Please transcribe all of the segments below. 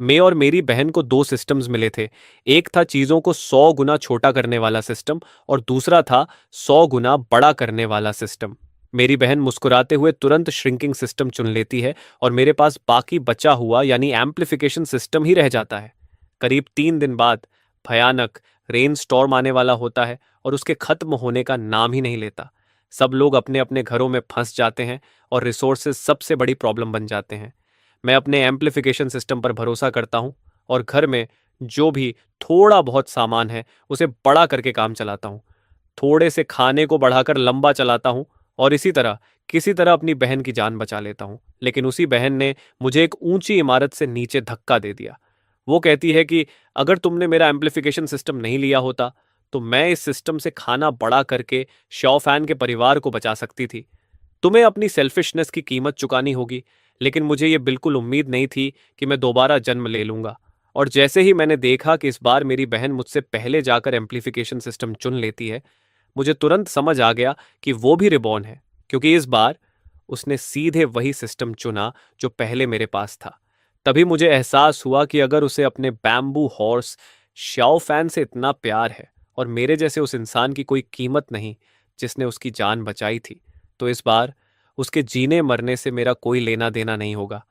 मैं और मेरी बहन को दो सिस्टम्स मिले थे। एक था चीज़ों को 100 गुना छोटा करने वाला सिस्टम और दूसरा था 100 गुना बड़ा करने वाला सिस्टम। मेरी बहन मुस्कुराते हुए तुरंत श्रिंकिंग सिस्टम चुन लेती है और मेरे पास बाकी बचा हुआ यानी एम्प्लीफिकेशन सिस्टम ही रह जाता है। करीब 3 दिन बाद भयानक रेन स्टॉर्म आने वाला होता है और उसके खत्म होने का नाम ही नहीं लेता। सब लोग अपने अपने घरों में फंस जाते हैं और रिसोर्सेज सबसे बड़ी प्रॉब्लम बन जाते हैं। मैं अपने एम्प्लीफिकेशन सिस्टम पर भरोसा करता हूँ और घर में जो भी थोड़ा बहुत सामान है उसे बड़ा करके काम चलाता हूँ। थोड़े से खाने को बढ़ाकर लंबा चलाता हूँ और इसी तरह किसी तरह अपनी बहन की जान बचा लेता हूँ। लेकिन उसी बहन ने मुझे एक ऊंची इमारत से नीचे धक्का दे दिया। वो कहती है कि अगर तुमने मेरा एम्प्लीफिकेशन सिस्टम नहीं लिया होता तो मैं इस सिस्टम से खाना बड़ा करके शॉफैन के परिवार को बचा सकती थी। तुम्हें अपनी सेल्फिशनेस की कीमत चुकानी होगी, लेकिन मुझे ये बिल्कुल उम्मीद नहीं थी कि मैं दोबारा जन्म ले लूंगा। और जैसे ही मैंने देखा कि इस बार मेरी बहन मुझसे पहले जाकर एम्प्लीफिकेशन सिस्टम चुन लेती है, मुझे तुरंत समझ आ गया कि वो भी रिबॉर्न है, क्योंकि इस बार उसने सीधे वही सिस्टम चुना जो पहले मेरे पास था। तभी मुझे एहसास हुआ कि अगर उसे अपने बैम्बू हॉर्स शाओ फैन से इतना प्यार है और मेरे जैसे उस इंसान की कोई कीमत नहीं जिसने उसकी जान बचाई थी, तो इस बार उसके जीने मरने से मेरा कोई लेना देना नहीं होगा।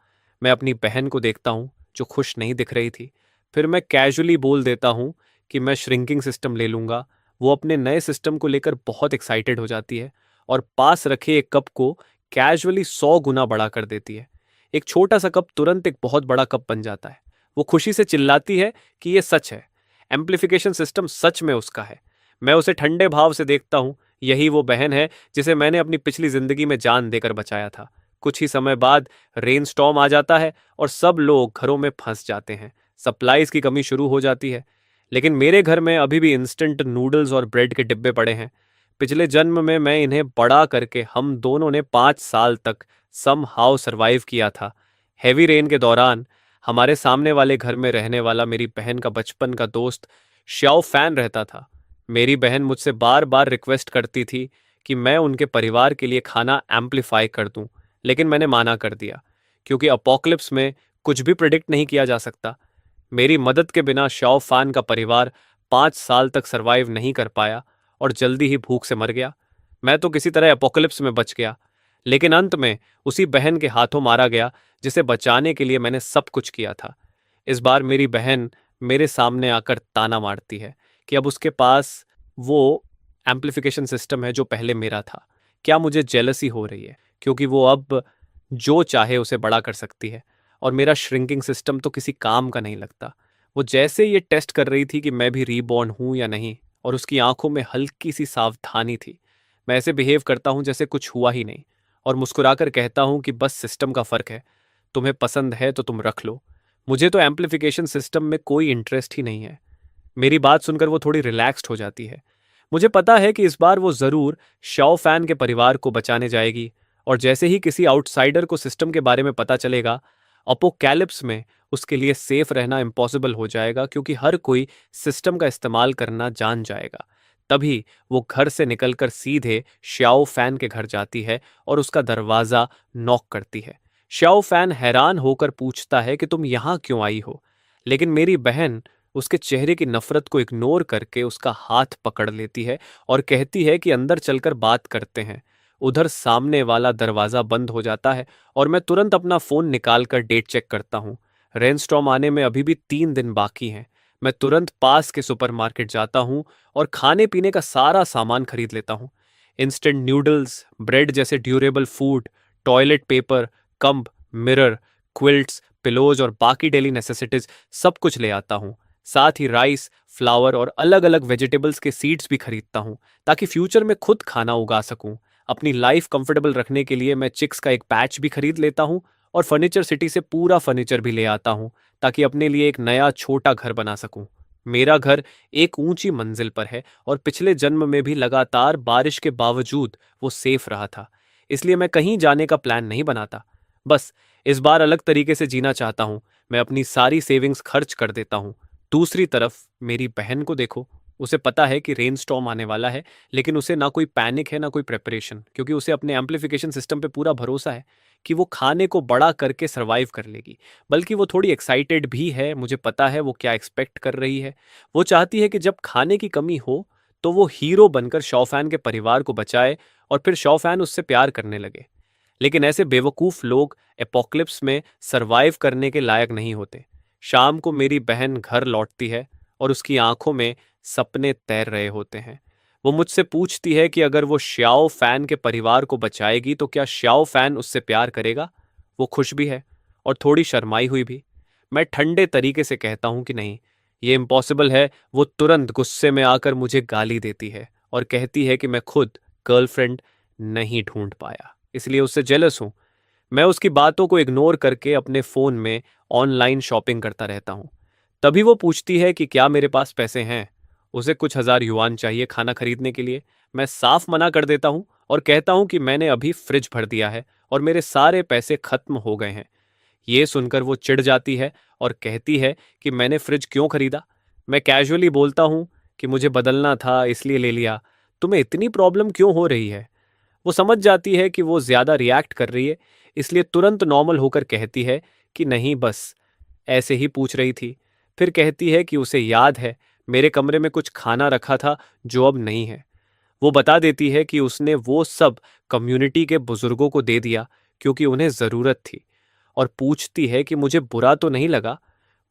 मैं अपनी बहन को देखता हूँ जो खुश नहीं दिख रही थी। फिर मैं कैजुअली बोल देता हूँ कि मैं श्रिंकिंग सिस्टम ले लूँगा। वो अपने नए सिस्टम को लेकर बहुत एक्साइटेड हो जाती है और पास रखे एक कप को कैजुअली 100 गुना बड़ा कर देती है। एक छोटा सा कप तुरंत एक बहुत बड़ा कप बन जाता है। वो खुशी से चिल्लाती है कि ये सच है, एम्प्लीफिकेशन सिस्टम सच में उसका है। मैं उसे ठंडे भाव से देखता हूँ। यही वो बहन है जिसे मैंने अपनी पिछली जिंदगी में जान देकर बचाया था। कुछ ही समय बाद रेन स्टॉर्म आ जाता है और सब लोग घरों में फंस जाते हैं। सप्लाईज की कमी शुरू हो जाती है। लेकिन मेरे घर में अभी भी इंस्टेंट नूडल्स और ब्रेड के डिब्बे पड़े हैं। पिछले जन्म में मैं इन्हें बड़ा करके हम दोनों ने 5 साल तक सम हाउ सरवाइव किया था। हैवी रेन के दौरान हमारे सामने वाले घर में रहने वाला मेरी बहन का बचपन का दोस्त श्याओ फैन रहता था। मेरी बहन मुझसे बार बार रिक्वेस्ट करती थी कि मैं उनके परिवार के लिए खाना एम्पलीफाई कर दूं, लेकिन मैंने माना कर दिया, क्योंकि अपोकलिप्स में कुछ भी प्रिडिक्ट नहीं किया जा सकता। मेरी मदद के बिना शाओ फान का परिवार 5 साल तक सरवाइव नहीं कर पाया और जल्दी ही भूख से मर गया। मैं तो किसी तरह अपोकलिप्स में बच गया, लेकिन अंत में उसी बहन के हाथों मारा गया जिसे बचाने के लिए मैंने सब कुछ किया था। इस बार मेरी बहन मेरे सामने आकर ताना मारती है कि अब उसके पास वो एम्प्लीफिकेशन सिस्टम है जो पहले मेरा था। क्या मुझे जेलसी हो रही है क्योंकि वो अब जो चाहे उसे बड़ा कर सकती है और मेरा श्रिंकिंग सिस्टम तो किसी काम का नहीं लगता। वो जैसे ये टेस्ट कर रही थी कि मैं भी रीबॉर्न हूं या नहीं, और उसकी आंखों में हल्की सी सावधानी थी। मैं ऐसे बिहेव करता हूं जैसे कुछ हुआ ही नहीं और मुस्कुराकर कहता हूं कि बस सिस्टम का फर्क है, तुम्हें पसंद है तो तुम रख लो, मुझे तो एम्प्लीफिकेशन सिस्टम में कोई इंटरेस्ट ही नहीं है। मेरी बात सुनकर वो थोड़ी रिलैक्स्ड हो जाती है। मुझे पता है कि इस बार वो जरूर शाओ फैन के परिवार को बचाने जाएगी, और जैसे ही किसी आउटसाइडर को सिस्टम के बारे में पता चलेगा, अपोकैलिप्स में उसके लिए सेफ रहना इम्पॉसिबल हो जाएगा, क्योंकि हर कोई सिस्टम का इस्तेमाल करना जान जाएगा। तभी वो घर से निकलकर सीधे श्याओ फैन के घर जाती है और उसका दरवाजा नॉक करती है। श्याओ फैन हैरान होकर पूछता है कि तुम यहाँ क्यों आई हो, लेकिन मेरी बहन उसके चेहरे की नफरत को इग्नोर करके उसका हाथ पकड़ लेती है और कहती है कि अंदर चलकर बात करते हैं। उधर सामने वाला दरवाजा बंद हो जाता है और मैं तुरंत अपना फोन निकालकर डेट चेक करता हूँ। रेनस्टॉर्म आने में अभी भी 3 दिन बाकी हैं। मैं तुरंत पास के सुपरमार्केट जाता हूँ और खाने पीने का सारा सामान खरीद लेता हूँ। इंस्टेंट नूडल्स, ब्रेड जैसे durable food, toilet paper, comb, mirror, quilts, pillows और बाकी डेली नेसेसिटीज सब कुछ ले आता हूँ। साथ ही राइस, फ्लावर और अलग अलग वेजिटेबल्स के सीड्स भी खरीदता हूँ, ताकि फ्यूचर में खुद खाना उगा सकूँ। अपनी लाइफ कंफर्टेबल रखने के लिए मैं चिक्स का एक पैच भी खरीद लेता हूँ और फर्नीचर सिटी से पूरा फर्नीचर भी ले आता हूँ, ताकि अपने लिए एक नया छोटा घर बना सकूँ। मेरा घर एक ऊंची मंजिल पर है और पिछले जन्म में भी लगातार बारिश के बावजूद वो सेफ रहा था, इसलिए मैं कहीं जाने का प्लान नहीं बनाता। बस इस बार अलग तरीके से जीना चाहता हूँ। मैं अपनी सारी सेविंग्स खर्च कर देता हूँ। दूसरी तरफ मेरी बहन को देखो। उसे पता है कि रेन स्टॉर्म आने वाला है, लेकिन उसे ना कोई पैनिक है ना कोई प्रेपरेशन, क्योंकि उसे अपने एम्प्लीफिकेशन सिस्टम पे पूरा भरोसा है कि वो खाने को बड़ा करके सरवाइव कर लेगी, बल्कि वो थोड़ी एक्साइटेड भी है। मुझे पता है वो क्या एक्सपेक्ट कर रही है। वो चाहती है कि जब खाने की कमी हो तो वो हीरो बनकर शौफैन के परिवार को बचाए और फिर शौफैन उससे प्यार करने लगे। लेकिन ऐसे बेवकूफ़ लोग एपोक्लिप्स में सरवाइव करने के लायक नहीं होते। शाम को मेरी बहन घर लौटती है और उसकी आंखों में सपने तैर रहे होते हैं। वो मुझसे पूछती है कि अगर वो श्याओ फैन के परिवार को बचाएगी तो क्या श्याओ फैन उससे प्यार करेगा। वो खुश भी है और थोड़ी शर्माई हुई भी। मैं ठंडे तरीके से कहता हूं कि नहीं, ये इम्पॉसिबल है। वो तुरंत गुस्से में आकर मुझे गाली देती है और कहती है कि मैं खुद गर्लफ्रेंड नहीं ढूंढ पाया, इसलिए उससे जेलस हूं। मैं उसकी बातों को इग्नोर करके अपने फ़ोन में ऑनलाइन शॉपिंग करता रहता हूँ। तभी वो पूछती है कि क्या मेरे पास पैसे हैं। उसे कुछ हजार युआन चाहिए खाना खरीदने के लिए। मैं साफ मना कर देता हूँ और कहता हूँ कि मैंने अभी फ्रिज भर दिया है और मेरे सारे पैसे खत्म हो गए हैं। ये सुनकर वो चिढ़ जाती है और कहती है कि मैंने फ्रिज क्यों खरीदा। मैं कैजुअली बोलता हूँ कि मुझे बदलना था इसलिए ले लिया। तुम्हें इतनी प्रॉब्लम क्यों हो रही है। वो समझ जाती है कि वो ज्यादा रिएक्ट कर रही है, इसलिए तुरंत नॉर्मल होकर कहती है कि नहीं, बस ऐसे ही पूछ रही थी। फिर कहती है कि उसे याद है मेरे कमरे में कुछ खाना रखा था जो अब नहीं है। वो बता देती है कि उसने वो सब कम्युनिटी के बुजुर्गों को दे दिया क्योंकि उन्हें जरूरत थी, और पूछती है कि मुझे बुरा तो नहीं लगा।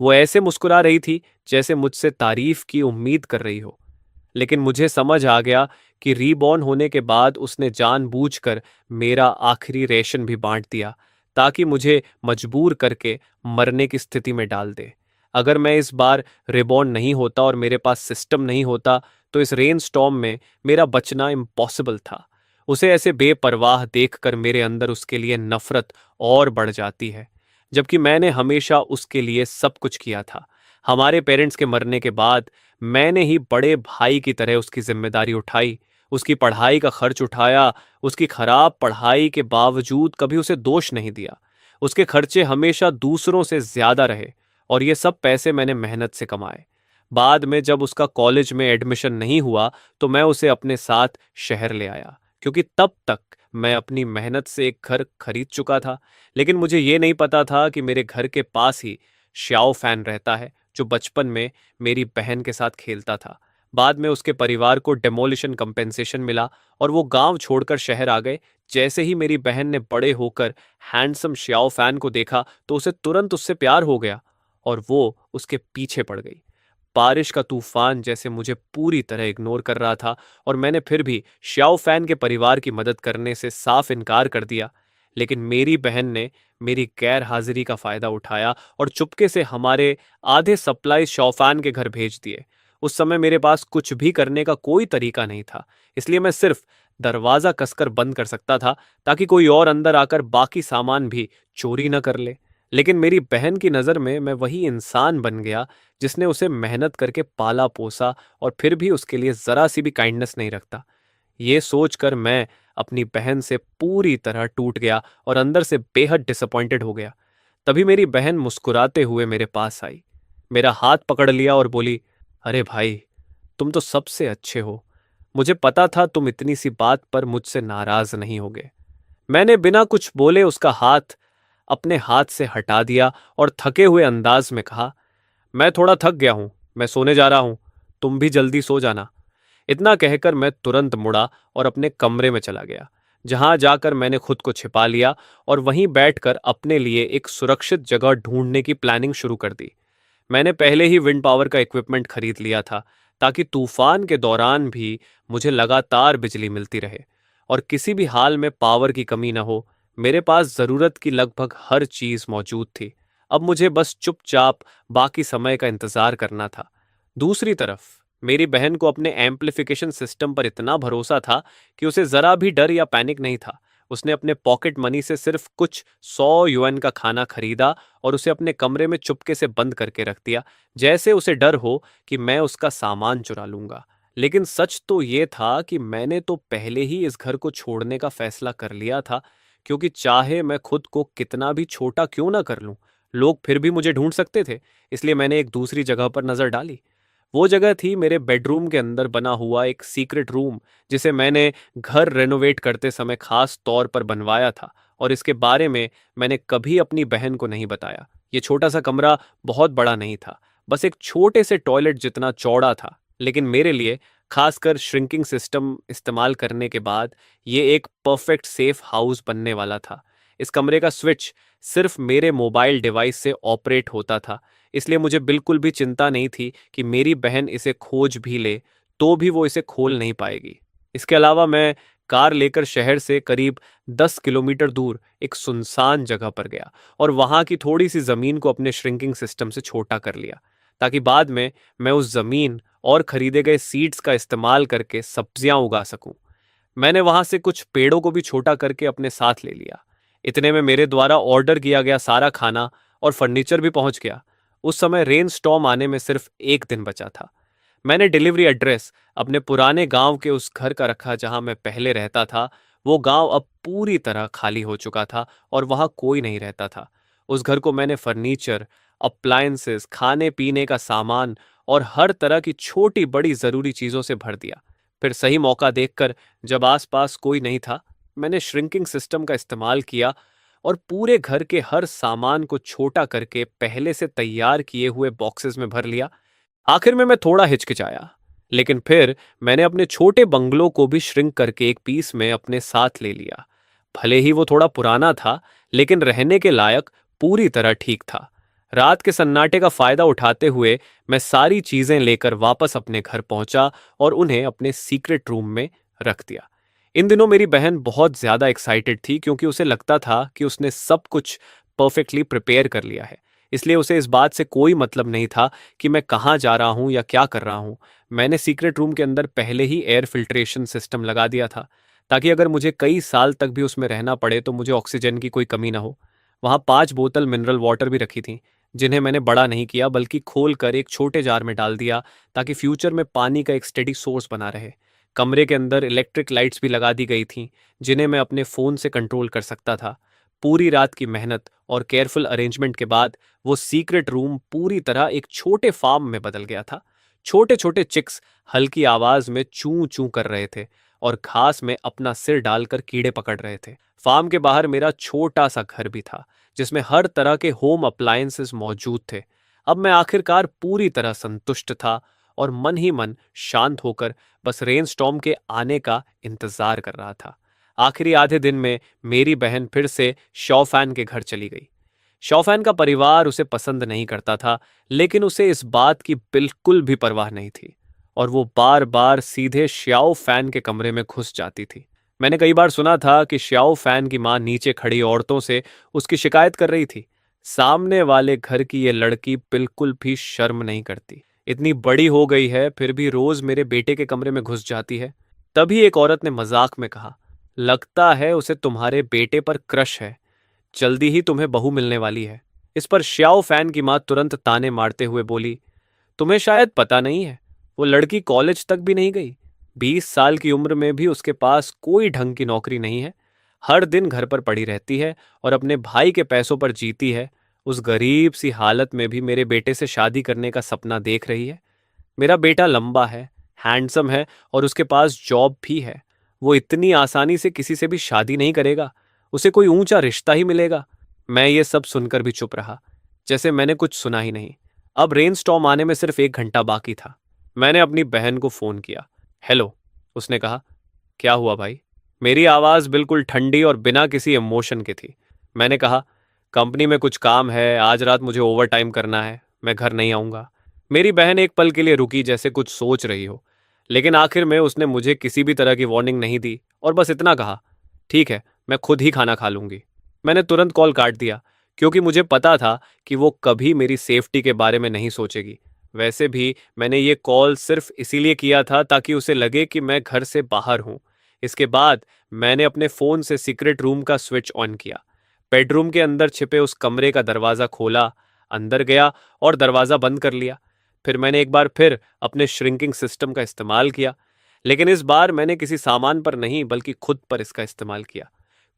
वो ऐसे मुस्कुरा रही थी जैसे मुझसे तारीफ की उम्मीद कर रही हो। लेकिन मुझे समझ आ गया कि रीबॉर्न होने के बाद उसने जानबूझकर मेरा आखिरी रेशन भी बांट दिया ताकि मुझे मजबूर करके मरने की स्थिति में डाल दे। अगर मैं इस बार रिबॉर्न नहीं होता और मेरे पास सिस्टम नहीं होता तो इस रेन स्टॉर्म में मेरा बचना इम्पॉसिबल था। उसे ऐसे बेपरवाह देखकर मेरे अंदर उसके लिए नफरत और बढ़ जाती है, जबकि मैंने हमेशा उसके लिए सब कुछ किया था। हमारे पेरेंट्स के मरने के बाद मैंने ही बड़े भाई की तरह उसकी जिम्मेदारी उठाई, उसकी पढ़ाई का खर्च उठाया। उसकी खराब पढ़ाई के बावजूद कभी उसे दोष नहीं दिया। उसके खर्चे हमेशा दूसरों से ज्यादा रहे और ये सब पैसे मैंने मेहनत से कमाए। बाद में जब उसका कॉलेज में एडमिशन नहीं हुआ तो मैं उसे अपने साथ शहर ले आया, क्योंकि तब तक मैं अपनी मेहनत से एक घर खरीद चुका था। लेकिन मुझे ये नहीं पता था कि मेरे घर के पास ही श्याओ फैन रहता है, जो बचपन में मेरी बहन के साथ खेलता था। बाद में उसके परिवार को डेमोलिशन कंपेंसेशन मिला और वो गांव छोड़कर शहर आ गए। जैसे ही मेरी बहन ने बड़े होकर हैंडसम श्याओ फैन को देखा तो उसे तुरंत उससे प्यार हो गया और वो उसके पीछे पड़ गई। बारिश का तूफान जैसे मुझे पूरी तरह इग्नोर कर रहा था और मैंने फिर भी श्याओ फैन के परिवार की मदद करने से साफ इनकार कर दिया। लेकिन मेरी बहन ने मेरी गैर हाजिरी का फायदा उठाया और चुपके से हमारे आधे सप्लाई शौफान के घर भेज दिए। उस समय मेरे पास कुछ भी करने का कोई तरीका नहीं था, इसलिए मैं सिर्फ दरवाजा कसकर बंद कर सकता था ताकि कोई और अंदर आकर बाकी सामान भी चोरी न कर ले। लेकिन मेरी बहन की नज़र में मैं वही इंसान बन गया जिसने उसे मेहनत करके पाला पोसा और फिर भी उसके लिए जरा सी भी काइंडनेस नहीं रखता। ये सोचकर मैं अपनी बहन से पूरी तरह टूट गया और अंदर से बेहद डिसअपॉइंटेड हो गया। तभी मेरी बहन मुस्कुराते हुए मेरे पास आई, मेरा हाथ पकड़ लिया और बोली, अरे भाई, तुम तो सबसे अच्छे हो। मुझे पता था तुम इतनी सी बात पर मुझसे नाराज नहीं होगे। मैंने बिना कुछ बोले उसका हाथ अपने हाथ से हटा दिया और थके हुए अंदाज में कहा, मैं थोड़ा थक गया हूं, मैं सोने जा रहा हूं, तुम भी जल्दी सो जाना। इतना कहकर मैं तुरंत मुड़ा और अपने कमरे में चला गया, जहां जाकर मैंने खुद को छिपा लिया और वहीं बैठकर अपने लिए एक सुरक्षित जगह ढूंढने की प्लानिंग शुरू कर दी। मैंने पहले ही विंड पावर का इक्विपमेंट खरीद लिया था ताकि तूफान के दौरान भी मुझे लगातार बिजली मिलती रहे और किसी भी हाल में पावर की कमी न हो। मेरे पास जरूरत की लगभग हर चीज मौजूद थी। अब मुझे बस चुपचाप बाकी समय का इंतजार करना था। दूसरी तरफ मेरी बहन को अपने एम्प्लीफिकेशन सिस्टम पर इतना भरोसा था कि उसे जरा भी डर या पैनिक नहीं था। उसने अपने पॉकेट मनी से सिर्फ कुछ 100 युएन का खाना खरीदा और उसे अपने कमरे में चुपके से बंद करके रख दिया, जैसे उसे डर हो कि मैं उसका सामान चुरा लूंगा। लेकिन सच तो ये था कि मैंने तो पहले ही इस घर को छोड़ने का फैसला कर लिया था, क्योंकि चाहे मैं खुद को कितना भी छोटा क्यों ना कर लूं, लोग फिर भी मुझे ढूंढ सकते थे। इसलिए मैंने एक दूसरी जगह पर नजर डाली। वो जगह थी मेरे बेडरूम के अंदर बना हुआ एक सीक्रेट रूम, जिसे मैंने घर रेनोवेट करते समय खास तौर पर बनवाया था और इसके बारे में मैंने कभी अपनी बहन को नहीं बताया। ये छोटा सा कमरा बहुत बड़ा नहीं था, बस एक छोटे से टॉयलेट जितना चौड़ा था, लेकिन मेरे लिए, खासकर श्रिंकिंग सिस्टम इस्तेमाल करने के बाद, ये एक परफेक्ट सेफ हाउस बनने वाला था। इस कमरे का स्विच सिर्फ मेरे मोबाइल डिवाइस से ऑपरेट होता था, इसलिए मुझे बिल्कुल भी चिंता नहीं थी कि मेरी बहन इसे खोज भी ले तो भी वो इसे खोल नहीं पाएगी। इसके अलावा मैं कार लेकर शहर से करीब 10 किलोमीटर दूर एक सुनसान जगह पर गया और वहां की थोड़ी सी जमीन को अपने श्रिंकिंग सिस्टम से छोटा कर लिया, ताकि बाद में मैं उस जमीन और खरीदे गए सीड्स का इस्तेमाल करके सब्जियां उगा सकूं। मैंने वहां से कुछ पेड़ों को भी छोटा करके अपने साथ ले लिया। इतने में मेरे द्वारा ऑर्डर किया गया सारा खाना और फर्नीचर भी पहुंच गया। उस समय रेन स्टॉर्म आने में सिर्फ एक दिन बचा था। मैंने डिलीवरी एड्रेस अपने पुराने गांव के उस घर का रखा जहां मैं पहले रहता था। वो गांव अब पूरी तरह खाली हो चुका था और वहां कोई नहीं रहता था। उस घर को मैंने फर्नीचर, अप्लायंसेस, खाने पीने का सामान और हर तरह की छोटी बड़ी जरूरी चीजों से भर दिया। फिर सही मौका देखकर, जब आसपास कोई नहीं था, मैंने श्रिंकिंग सिस्टम का इस्तेमाल किया और पूरे घर के हर सामान को छोटा करके पहले से तैयार किए हुए बॉक्सेस में भर लिया। आखिर में मैं थोड़ा हिचकिचाया, लेकिन फिर मैंने अपने छोटे बंगलों को भी श्रिंक करके एक पीस में अपने साथ ले लिया। भले ही वो थोड़ा पुराना था, लेकिन रहने के लायक पूरी तरह ठीक था। रात के सन्नाटे का फायदा उठाते हुए मैं सारी चीजें लेकर वापस अपने घर पहुंचा और उन्हें अपने सीक्रेट रूम में रख दिया। इन दिनों मेरी बहन बहुत ज्यादा एक्साइटेड थी, क्योंकि उसे लगता था कि उसने सब कुछ परफेक्टली प्रिपेयर कर लिया है। इसलिए उसे इस बात से कोई मतलब नहीं था कि मैं कहाँ जा रहा हूँ या क्या कर रहा हूँ। मैंने सीक्रेट रूम के अंदर पहले ही एयर फिल्ट्रेशन सिस्टम लगा दिया था, ताकि अगर मुझे कई साल तक भी उसमें रहना पड़े तो मुझे ऑक्सीजन की कोई कमी ना हो। वहाँ 5 बोतल मिनरल वाटर भी रखी थी, जिन्हें मैंने बड़ा नहीं किया बल्कि खोल कर एक छोटे जार में डाल दिया, ताकि फ्यूचर में पानी का एक स्टेडी सोर्स बना रहे। कमरे के अंदर इलेक्ट्रिक लाइट्स भी लगा दी गई थीं, जिन्हें मैं अपने फ़ोन से कंट्रोल कर सकता था। पूरी रात की मेहनत और केयरफुल अरेंजमेंट के बाद वो सीक्रेट रूम पूरी तरह एक छोटे फार्म में बदल गया था। छोटे छोटे चिक्स हल्की आवाज में चूं चूं कर रहे थे और घास में अपना सिर डालकर कीड़े पकड़ रहे थे। फार्म के बाहर मेरा छोटा सा घर भी था, जिसमें हर तरह के होम अप्लायंसेस मौजूद थे। अब मैं आखिरकार पूरी तरह संतुष्ट था और मन ही मन शांत होकर बस रेनस्टॉर्म के आने का इंतजार कर रहा था। आखिरी आधे दिन में मेरी बहन फिर से शौफैन के घर चली गई। शौफैन का परिवार उसे पसंद नहीं करता था, लेकिन उसे इस बात की बिल्कुल भी परवाह नहीं थी और वो बार बार सीधे श्याओ फैन के कमरे में घुस जाती थी। मैंने कई बार सुना था कि श्याओ फैन की मां नीचे खड़ी औरतों से उसकी शिकायत कर रही थी। सामने वाले घर की ये लड़की बिल्कुल भी शर्म नहीं करती। इतनी बड़ी हो गई है, फिर भी रोज मेरे बेटे के कमरे में घुस जाती है। तभी एक औरत ने मजाक में कहा, लगता है उसे तुम्हारे बेटे पर क्रश है, जल्दी ही तुम्हें बहू मिलने वाली है। इस पर श्याओ फैन की मां तुरंत ताने मारते हुए बोली, तुम्हें शायद पता नहीं है, वो लड़की कॉलेज तक भी नहीं गई। 20 साल की उम्र में भी उसके पास कोई ढंग की नौकरी नहीं है। हर दिन घर पर पड़ी रहती है और अपने भाई के पैसों पर जीती है। उस गरीब सी हालत में भी मेरे बेटे से शादी करने का सपना देख रही है। मेरा बेटा लंबा है, हैंडसम है और उसके पास जॉब भी है। वो इतनी आसानी से किसी से भी शादी नहीं करेगा, उसे कोई ऊंचा रिश्ता ही मिलेगा। मैं ये सब सुनकर भी चुप रहा, जैसे मैंने कुछ सुना ही नहीं। अब रेनस्टॉर्म आने में सिर्फ 1 घंटा बाकी था। मैंने अपनी बहन को फोन किया। हेलो, उसने कहा। क्या हुआ भाई? मेरी आवाज बिल्कुल ठंडी और बिना किसी इमोशन के थी। मैंने कहा, कंपनी में कुछ काम है, आज रात मुझे ओवर टाइम करना है, मैं घर नहीं आऊंगा। मेरी बहन एक पल के लिए रुकी, जैसे कुछ सोच रही हो, लेकिन आखिर में उसने मुझे किसी भी तरह की वार्निंग नहीं दी और बस इतना कहा, ठीक है, मैं खुद ही खाना खा लूंगी। मैंने तुरंत कॉल काट दिया, क्योंकि मुझे पता था कि वो कभी मेरी सेफ्टी के बारे में नहीं सोचेगी। वैसे भी मैंने ये कॉल सिर्फ इसीलिए किया था ताकि उसे लगे कि मैं घर से बाहर हूं। इसके बाद मैंने अपने फोन से सीक्रेट रूम का स्विच ऑन किया, बेडरूम के अंदर छिपे उस कमरे का दरवाजा खोला, अंदर गया और दरवाजा बंद कर लिया। फिर मैंने एक बार फिर अपने श्रिंकिंग सिस्टम का इस्तेमाल किया, लेकिन इस बार मैंने किसी सामान पर नहीं बल्कि खुद पर इसका इस्तेमाल किया।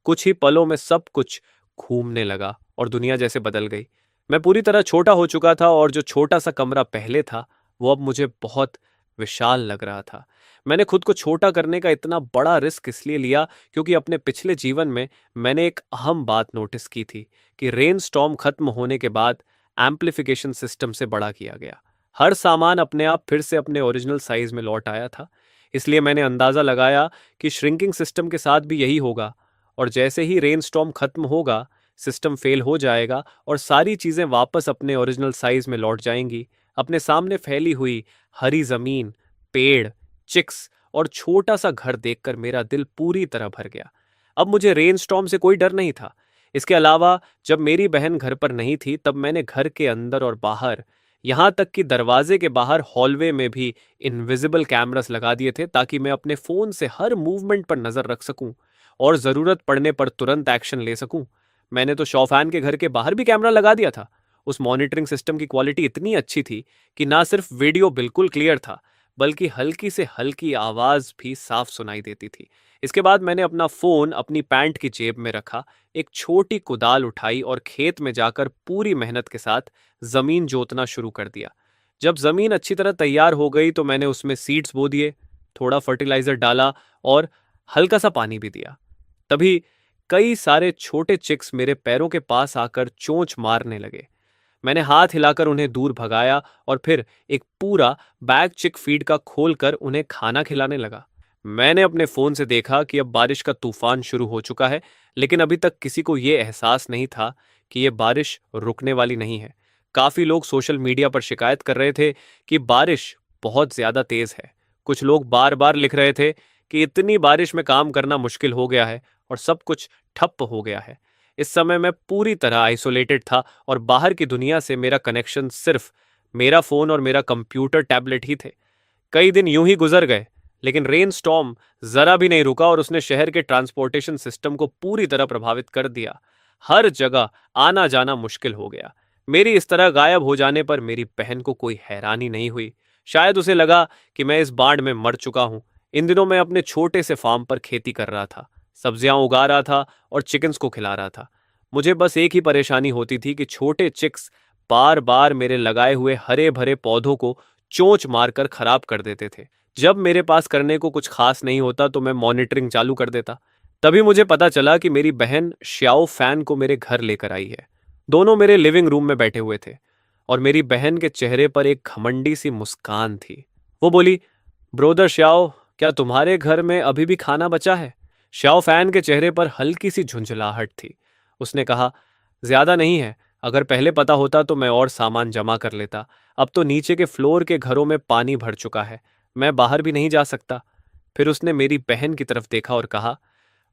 कुछ ही पलों में सब कुछ घूमने लगा और दुनिया जैसे बदल गई। मैं पूरी तरह छोटा हो चुका था और जो छोटा सा कमरा पहले था वो अब मुझे बहुत विशाल लग रहा था। मैंने खुद को छोटा करने का इतना बड़ा रिस्क इसलिए लिया क्योंकि अपने पिछले जीवन में मैंने एक अहम बात नोटिस की थी कि रेन स्टॉर्म खत्म होने के बाद एम्प्लीफिकेशन सिस्टम से बड़ा किया गया। हर सामान अपने आप फिर से अपने ओरिजिनल साइज में लौट आया था। इसलिए मैंने अंदाजा लगाया कि श्रिंकिंग सिस्टम के साथ भी यही होगा, और जैसे ही रेन स्टॉर्म खत्म होगा सिस्टम फेल हो जाएगा और सारी चीजें वापस अपने ओरिजिनल साइज में लौट जाएंगी। अपने सामने फैली हुई हरी जमीन, पेड़, चिक्स और छोटा सा घर देखकर मेरा दिल पूरी तरह भर गया। अब मुझे रेन स्टॉर्म से कोई डर नहीं था। इसके अलावा जब मेरी बहन घर पर नहीं थी तब मैंने घर के अंदर और बाहर, यहां तक कि दरवाजे के बाहर हॉलवे में भी इनविजिबल कैमरास लगा दिए थे ताकि मैं अपने फोन से हर मूवमेंट पर नजर रख सकूं और जरूरत पड़ने पर तुरंत एक्शन ले सकूं। मैंने तो शौफान के घर के बाहर भी कैमरा लगा दिया था। उस मॉनिटरिंग सिस्टम की क्वालिटी इतनी अच्छी थी कि ना सिर्फ वीडियो बिल्कुल क्लियर था, बल्कि हल्की से हल्की आवाज भी साफ सुनाई देती थी। इसके बाद मैंने अपना फोन अपनी पैंट की जेब में रखा, एक छोटी कुदाल उठाई और खेत में जाकर पूरी मेहनत के साथ जमीन जोतना शुरू कर दिया। जब जमीन अच्छी तरह तैयार हो गई तो मैंने उसमें सीड्स बो दिए, थोड़ा फर्टिलाइजर डाला और हल्का सा पानी भी दिया। तभी कई सारे छोटे चिक्स मेरे पैरों के पास आकर चोंच मारने लगे। मैंने हाथ हिलाकर उन्हें दूर भगाया और फिर एक पूरा बैग चिक फीड का खोलकर उन्हें खाना खिलाने लगा। मैंने अपने फोन से देखा कि अब बारिश का तूफान शुरू हो चुका है, लेकिन अभी तक किसी को यह एहसास नहीं था कि यह बारिश रुकने वाली नहीं है। काफी लोग सोशल मीडिया पर शिकायत कर रहे थे कि बारिश बहुत ज्यादा तेज है। कुछ लोग बार बार लिख रहे थे कि इतनी बारिश में काम करना मुश्किल हो गया है और सब कुछ ठप्प हो गया है। इस समय मैं पूरी तरह आइसोलेटेड था और बाहर की दुनिया से मेरा कनेक्शन सिर्फ मेरा फोन और मेरा कंप्यूटर टैबलेट ही थे। कई दिन यूं ही गुजर गए, लेकिन रेन स्टॉर्म जरा भी नहीं रुका और उसने शहर के ट्रांसपोर्टेशन सिस्टम को पूरी तरह प्रभावित कर दिया। हर जगह आना जाना मुश्किल हो गया। मेरी इस तरह गायब हो जाने पर मेरी बहन को कोई हैरानी नहीं हुई। शायद उसे लगा कि मैं इस बाढ़ में मर चुका हूं। इन दिनों मैं अपने छोटे से फार्म पर खेती कर रहा था, सब्जियां उगा रहा था और चिकन्स को खिला रहा था। मुझे बस एक ही परेशानी होती थी कि छोटे चिक्स बार बार मेरे लगाए हुए हरे भरे पौधों को चोंच मारकर खराब कर देते थे। जब मेरे पास करने को कुछ खास नहीं होता तो मैं मॉनिटरिंग चालू कर देता। तभी मुझे पता चला कि मेरी बहन श्याओ फैन को मेरे घर लेकर आई है। दोनों मेरे लिविंग रूम में बैठे हुए थे और मेरी बहन के चेहरे पर एक घमंडी सी मुस्कान थी। वो बोली, ब्रोदर श्याओ, क्या तुम्हारे घर में अभी भी खाना बचा है? श्याओ फैन के चेहरे पर हल्की सी झुंझलाहट थी। उसने कहा, ज्यादा नहीं है। अगर पहले पता होता तो मैं और सामान जमा कर लेता। अब तो नीचे के फ्लोर के घरों में पानी भर चुका है, मैं बाहर भी नहीं जा सकता। फिर उसने मेरी बहन की तरफ देखा और कहा,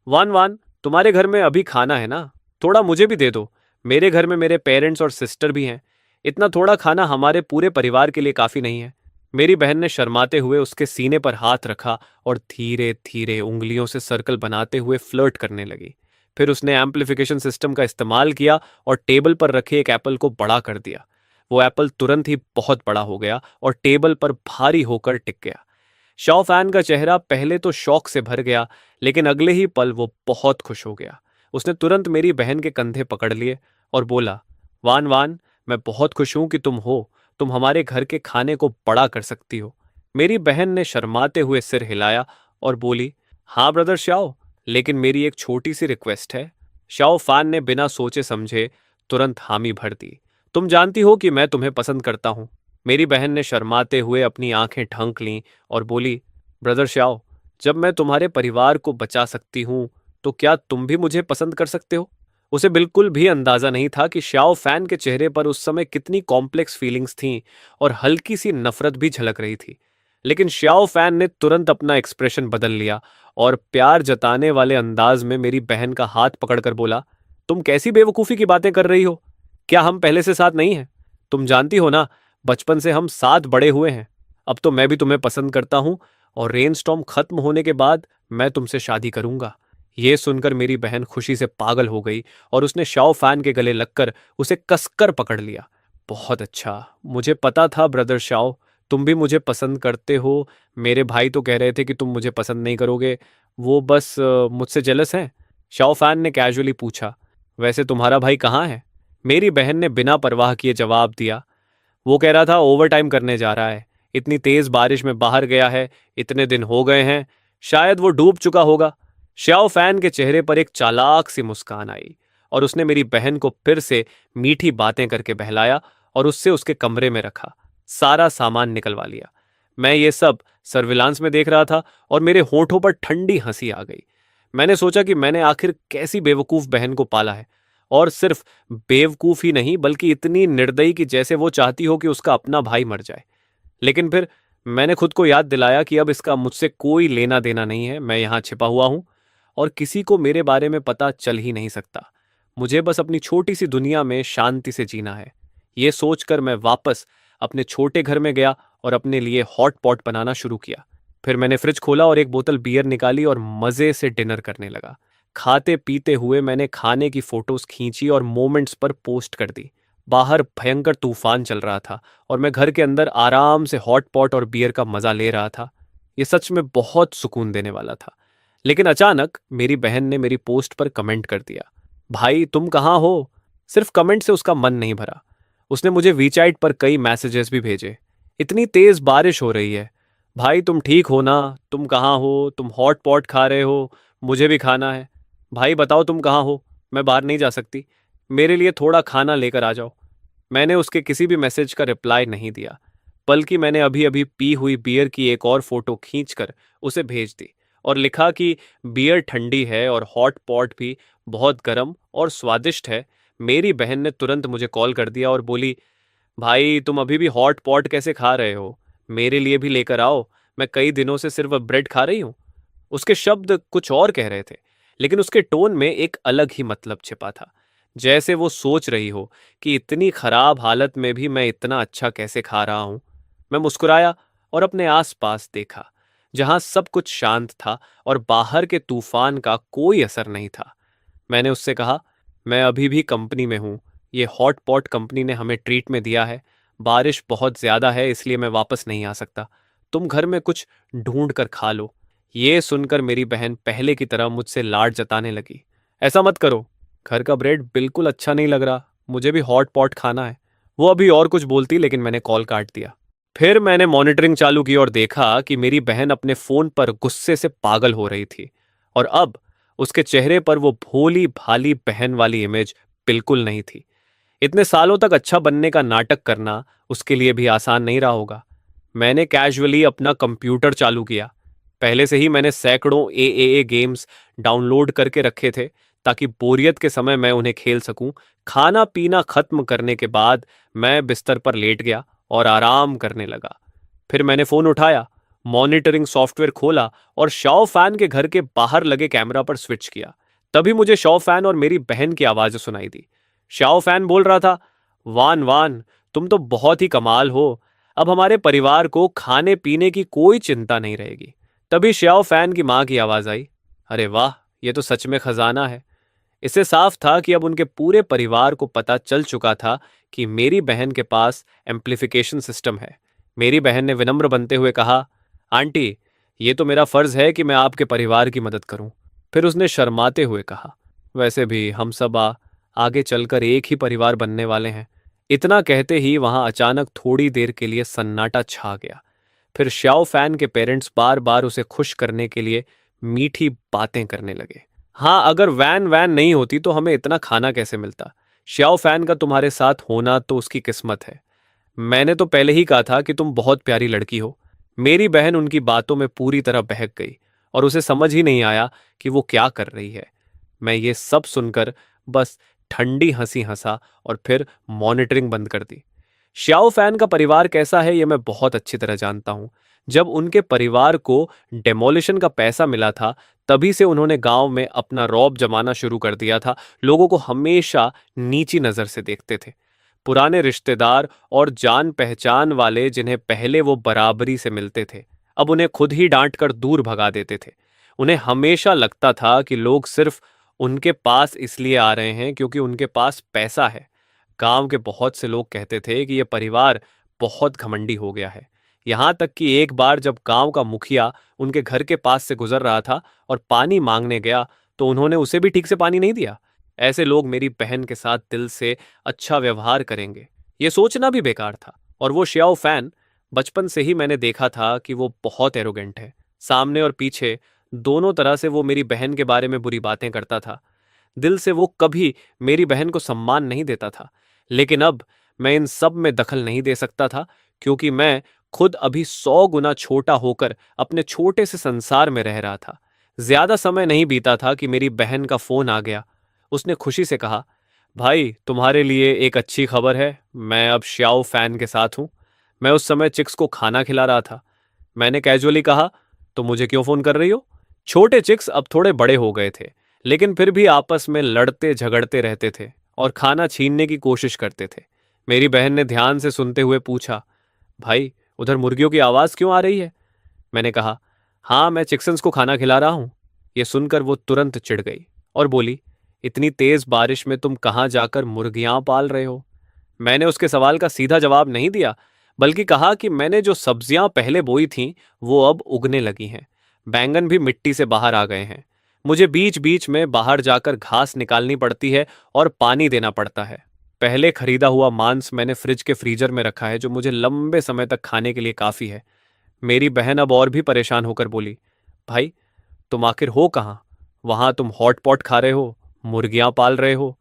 वान वान, तुम्हारे घर में अभी खाना है ना? थोड़ा मुझे भी दे दो। मेरे घर में मेरे पेरेंट्स और सिस्टर भी हैं। इतना थोड़ा खाना हमारे पूरे परिवार के लिए काफी नहीं है। मेरी बहन ने शर्माते हुए उसके सीने पर हाथ रखा और धीरे धीरे उंगलियों से सर्कल बनाते हुए फ्लर्ट करने लगी। फिर उसने एम्प्लीफिकेशन सिस्टम का इस्तेमाल किया और टेबल पर रखे एक एप्पल को बड़ा कर दिया। वो एप्पल तुरंत ही बहुत बड़ा हो गया और टेबल पर भारी होकर टिक गया। शॉ फैन का चेहरा पहले तो शौक से भर गया, लेकिन अगले ही पल वो बहुत खुश हो गया। उसने तुरंत मेरी बहन के कंधे पकड़ लिए और बोला, वान वान, मैं बहुत खुश हूं कि तुम हो। तुम हमारे घर के खाने को बड़ा कर सकती हो। मेरी बहन ने शर्माते हुए सिर हिलाया और बोली, हाँ ब्रदर श्याओ, लेकिन मेरी एक छोटी सी रिक्वेस्ट है। शाओ फान ने बिना सोचे समझे तुरंत हामी भर दी। तुम जानती हो कि मैं तुम्हें पसंद करता हूं। मेरी बहन ने शर्माते हुए अपनी आंखें ढंक लीं और बोली, ब्रदर श्याओ, जब मैं तुम्हारे परिवार को बचा सकती हूं तो क्या तुम भी मुझे पसंद कर सकते हो? उसे बिल्कुल भी अंदाजा नहीं था कि श्याओ फैन के चेहरे पर उस समय कितनी कॉम्प्लेक्स फीलिंग्स थीं और हल्की सी नफरत भी झलक रही थी। लेकिन श्याओ फैन ने तुरंत अपना एक्सप्रेशन बदल लिया और प्यार जताने वाले अंदाज में मेरी बहन का हाथ पकड़कर बोला, तुम कैसी बेवकूफ़ी की बातें कर रही हो? क्या हम पहले से साथ नहीं हैं? तुम जानती हो ना, बचपन से हम साथ बड़े हुए हैं। अब तो मैं भी तुम्हें पसंद करता हूं और रेनस्टॉर्म खत्म होने के बाद मैं तुमसे शादी करूंगा। ये सुनकर मेरी बहन खुशी से पागल हो गई और उसने शाओ फैन के गले लगकर उसे कसकर पकड़ लिया। बहुत अच्छा, मुझे पता था ब्रदर शाओ, तुम भी मुझे पसंद करते हो। मेरे भाई तो कह रहे थे कि तुम मुझे पसंद नहीं करोगे, वो बस मुझसे जेलस हैं। शाओ फैन ने कैजुअली पूछा, वैसे तुम्हारा भाई कहाँ है? मेरी बहन ने बिना परवाह किए जवाब दिया, वो कह रहा था ओवर टाइम करने जा रहा है, इतनी तेज बारिश में बाहर गया है, इतने दिन हो गए हैं, शायद वो डूब चुका होगा। श्याओ फैन के चेहरे पर एक चालाक सी मुस्कान आई और उसने मेरी बहन को फिर से मीठी बातें करके बहलाया और उससे उसके कमरे में रखा, सारा सामान निकलवा लिया। मैं ये सब सर्विलांस में देख रहा था और मेरे होठों पर ठंडी हंसी आ गई। मैंने सोचा कि मैंने आखिर कैसी बेवकूफ बहन को पाला है, और सिर्फ बेवकूफ ही नहीं बल्कि इतनी निर्दयी कि जैसे वो चाहती हो कि उसका अपना भाई मर जाए। लेकिन फिर मैंने खुद को याद दिलाया कि अब इसका मुझसे कोई लेना देना नहीं है, मैं यहां छिपा हुआ हूं और किसी को मेरे बारे में पता चल ही नहीं सकता। मुझे बस अपनी छोटी सी दुनिया में शांति से जीना है। ये सोचकर मैं वापस अपने छोटे घर में गया और अपने लिए हॉट पॉट बनाना शुरू किया। फिर मैंने फ्रिज खोला और एक बोतल बियर निकाली और मजे से डिनर करने लगा। खाते पीते हुए मैंने खाने की फोटोज खींची और मोमेंट्स पर पोस्ट कर दी। बाहर भयंकर तूफान चल रहा था और मैं घर के अंदर आराम से हॉट पॉट और बियर का मजा ले रहा था। ये सच में बहुत सुकून देने वाला था। लेकिन अचानक मेरी बहन ने मेरी पोस्ट पर कमेंट कर दिया, भाई तुम कहाँ हो? सिर्फ कमेंट से उसका मन नहीं भरा। उसने मुझे वीचैट पर कई मैसेजेस भी भेजे। इतनी तेज बारिश हो रही है, भाई तुम ठीक हो ना? तुम कहाँ हो? तुम हॉट पॉट खा रहे हो? मुझे भी खाना है। भाई बताओ तुम कहाँ हो? मैं बाहर नहीं जा सकती, मेरे लिए थोड़ा खाना लेकर आ जाओ। मैंने उसके किसी भी मैसेज का रिप्लाई नहीं दिया, बल्कि मैंने अभी अभी पी हुई बियर की एक और फोटो खींचकर उसे भेज दी और लिखा कि बियर ठंडी है और हॉट पॉट भी बहुत गर्म और स्वादिष्ट है। मेरी बहन ने तुरंत मुझे कॉल कर दिया और बोली, भाई तुम अभी भी हॉट पॉट कैसे खा रहे हो? मेरे लिए भी लेकर आओ, मैं कई दिनों से सिर्फ ब्रेड खा रही हूँ। उसके शब्द कुछ और कह रहे थे, लेकिन उसके टोन में एक अलग ही मतलब छिपा था, जैसे वो सोच रही हो कि इतनी खराब हालत में भी मैं इतना अच्छा कैसे खा रहा हूं। मैं मुस्कुराया और अपने आसपास देखा, जहां सब कुछ शांत था और बाहर के तूफान का कोई असर नहीं था। मैंने उससे कहा, मैं अभी भी कंपनी में हूं, ये हॉट पॉट कंपनी ने हमें ट्रीट में दिया है। बारिश बहुत ज्यादा है इसलिए मैं वापस नहीं आ सकता, तुम घर में कुछ ढूंढ कर खा लो। ये सुनकर मेरी बहन पहले की तरह मुझसे लाड जताने लगी, ऐसा मत करो, घर का ब्रेड बिल्कुल अच्छा नहीं लग रहा, मुझे भी हॉट पॉट खाना है। वो अभी और कुछ बोलती लेकिन मैंने कॉल काट दिया। फिर मैंने मॉनिटरिंग चालू की और देखा कि मेरी बहन अपने फोन पर गुस्से से पागल हो रही थी, और अब उसके चेहरे पर वो भोली भाली बहन वाली इमेज बिल्कुल नहीं थी। इतने सालों तक अच्छा बनने का नाटक करना उसके लिए भी आसान नहीं रहा होगा। मैंने कैजुअली अपना कंप्यूटर चालू किया। पहले से ही मैंने सैकड़ों ए गेम्स डाउनलोड करके रखे थे ताकि बोरियत के समय मैं उन्हें खेल सकूं। खाना पीना खत्म करने के बाद मैं बिस्तर पर लेट गया और आराम करने लगा। फिर मैंने फोन उठाया, मॉनिटरिंग सॉफ्टवेयर खोला और शाओ फैन के घर के बाहर लगे कैमरा पर स्विच किया। तभी मुझे शाओ फैन और मेरी बहन की आवाज सुनाई दी। शाओ फैन बोल रहा था, वान वान, तुम तो बहुत ही कमाल हो, अब हमारे परिवार को खाने पीने की कोई चिंता नहीं रहेगी। तभी श्याओ फैन की मां की आवाज आई, अरे वाह, ये तो सच में खजाना है। इससे साफ था कि अब उनके पूरे परिवार को पता चल चुका था कि मेरी बहन के पास एम्प्लीफिकेशन सिस्टम है। मेरी बहन ने विनम्र बनते हुए कहा, आंटी, ये तो मेरा फर्ज है कि मैं आपके परिवार की मदद करूं। फिर उसने शर्माते हुए कहा, वैसे भी हम सब आगे चलकर एक ही परिवार बनने वाले हैं। इतना कहते ही वहां अचानक थोड़ी देर के लिए सन्नाटा छा गया। फिर श्याओ फैन के पेरेंट्स बार बार उसे खुश करने के लिए मीठी बातें करने लगे। हाँ, अगर वैन वैन नहीं होती तो हमें इतना खाना कैसे मिलता? श्याओ फैन का तुम्हारे साथ होना तो उसकी किस्मत है। मैंने तो पहले ही कहा था कि तुम बहुत प्यारी लड़की हो। मेरी बहन उनकी बातों में पूरी तरह बहक गई और उसे समझ ही नहीं आया कि वो क्या कर रही है। मैं ये सब सुनकर बस ठंडी हंसी हंसा और फिर मॉनिटरिंग बंद कर दी। श्याओ फैन का परिवार कैसा है ये मैं बहुत अच्छी तरह जानता हूं। जब उनके परिवार को डेमोलिशन का पैसा मिला था, तभी से उन्होंने गांव में अपना रौब जमाना शुरू कर दिया था। लोगों को हमेशा नीची नजर से देखते थे। पुराने रिश्तेदार और जान पहचान वाले जिन्हें पहले वो बराबरी से मिलते थे, अब उन्हें खुद ही डांट कर दूर भगा देते थे। उन्हें हमेशा लगता था कि लोग सिर्फ उनके पास इसलिए आ रहे हैं क्योंकि उनके पास पैसा है। गांव के बहुत से लोग कहते थे कि यह परिवार बहुत घमंडी हो गया है। यहां तक कि एक बार जब गांव का मुखिया उनके घर के पास से गुजर रहा था और पानी मांगने गया, तो उन्होंने उसे भी ठीक से पानी नहीं दिया। ऐसे लोग मेरी बहन के साथ दिल से अच्छा व्यवहार करेंगे, ये सोचना भी बेकार था। और वो श्याओ फैन बचपन से ही मैंने देखा था कि वो बहुत एरोगेंट है। सामने और पीछे दोनों तरह से वो मेरी बहन के बारे में बुरी बातें करता था। दिल से वो कभी मेरी बहन को सम्मान नहीं देता था। लेकिन अब मैं इन सब में दखल नहीं दे सकता था, क्योंकि मैं खुद अभी 100 गुना छोटा होकर अपने छोटे से संसार में रह रहा था। ज्यादा समय नहीं बीता था कि मेरी बहन का फोन आ गया। उसने खुशी से कहा, भाई तुम्हारे लिए एक अच्छी खबर है, मैं अब श्याओ फैन के साथ हूं। मैं उस समय चिक्स को खाना खिला रहा था। मैंने कैजुअली कहा, तो मुझे क्यों फोन कर रही हो? छोटे चिक्स अब थोड़े बड़े हो गए थे, लेकिन फिर भी आपस में लड़ते झगड़ते रहते थे और खाना छीनने की कोशिश करते थे। मेरी बहन ने ध्यान से सुनते हुए पूछा, भाई उधर मुर्गियों की आवाज क्यों आ रही है? मैंने कहा, हाँ मैं चिक्सन्स को खाना खिला रहा हूं। ये सुनकर वो तुरंत चिढ़ गई और बोली, इतनी तेज बारिश में तुम कहाँ जाकर मुर्गियां पाल रहे हो? मैंने उसके सवाल का सीधा जवाब नहीं दिया, बल्कि कहा कि मैंने जो सब्जियां पहले बोई थीं वो अब उगने लगी हैं। बैंगन भी मिट्टी से बाहर आ गए हैं। मुझे बीच बीच में बाहर जाकर घास निकालनी पड़ती है और पानी देना पड़ता है। पहले खरीदा हुआ मांस मैंने फ्रिज के फ्रीजर में रखा है, जो मुझे लंबे समय तक खाने के लिए काफी है। मेरी बहन अब और भी परेशान होकर बोली, भाई तुम आखिर हो कहाँ? वहां तुम हॉट पॉट खा रहे हो, मुर्गियां पाल रहे हो,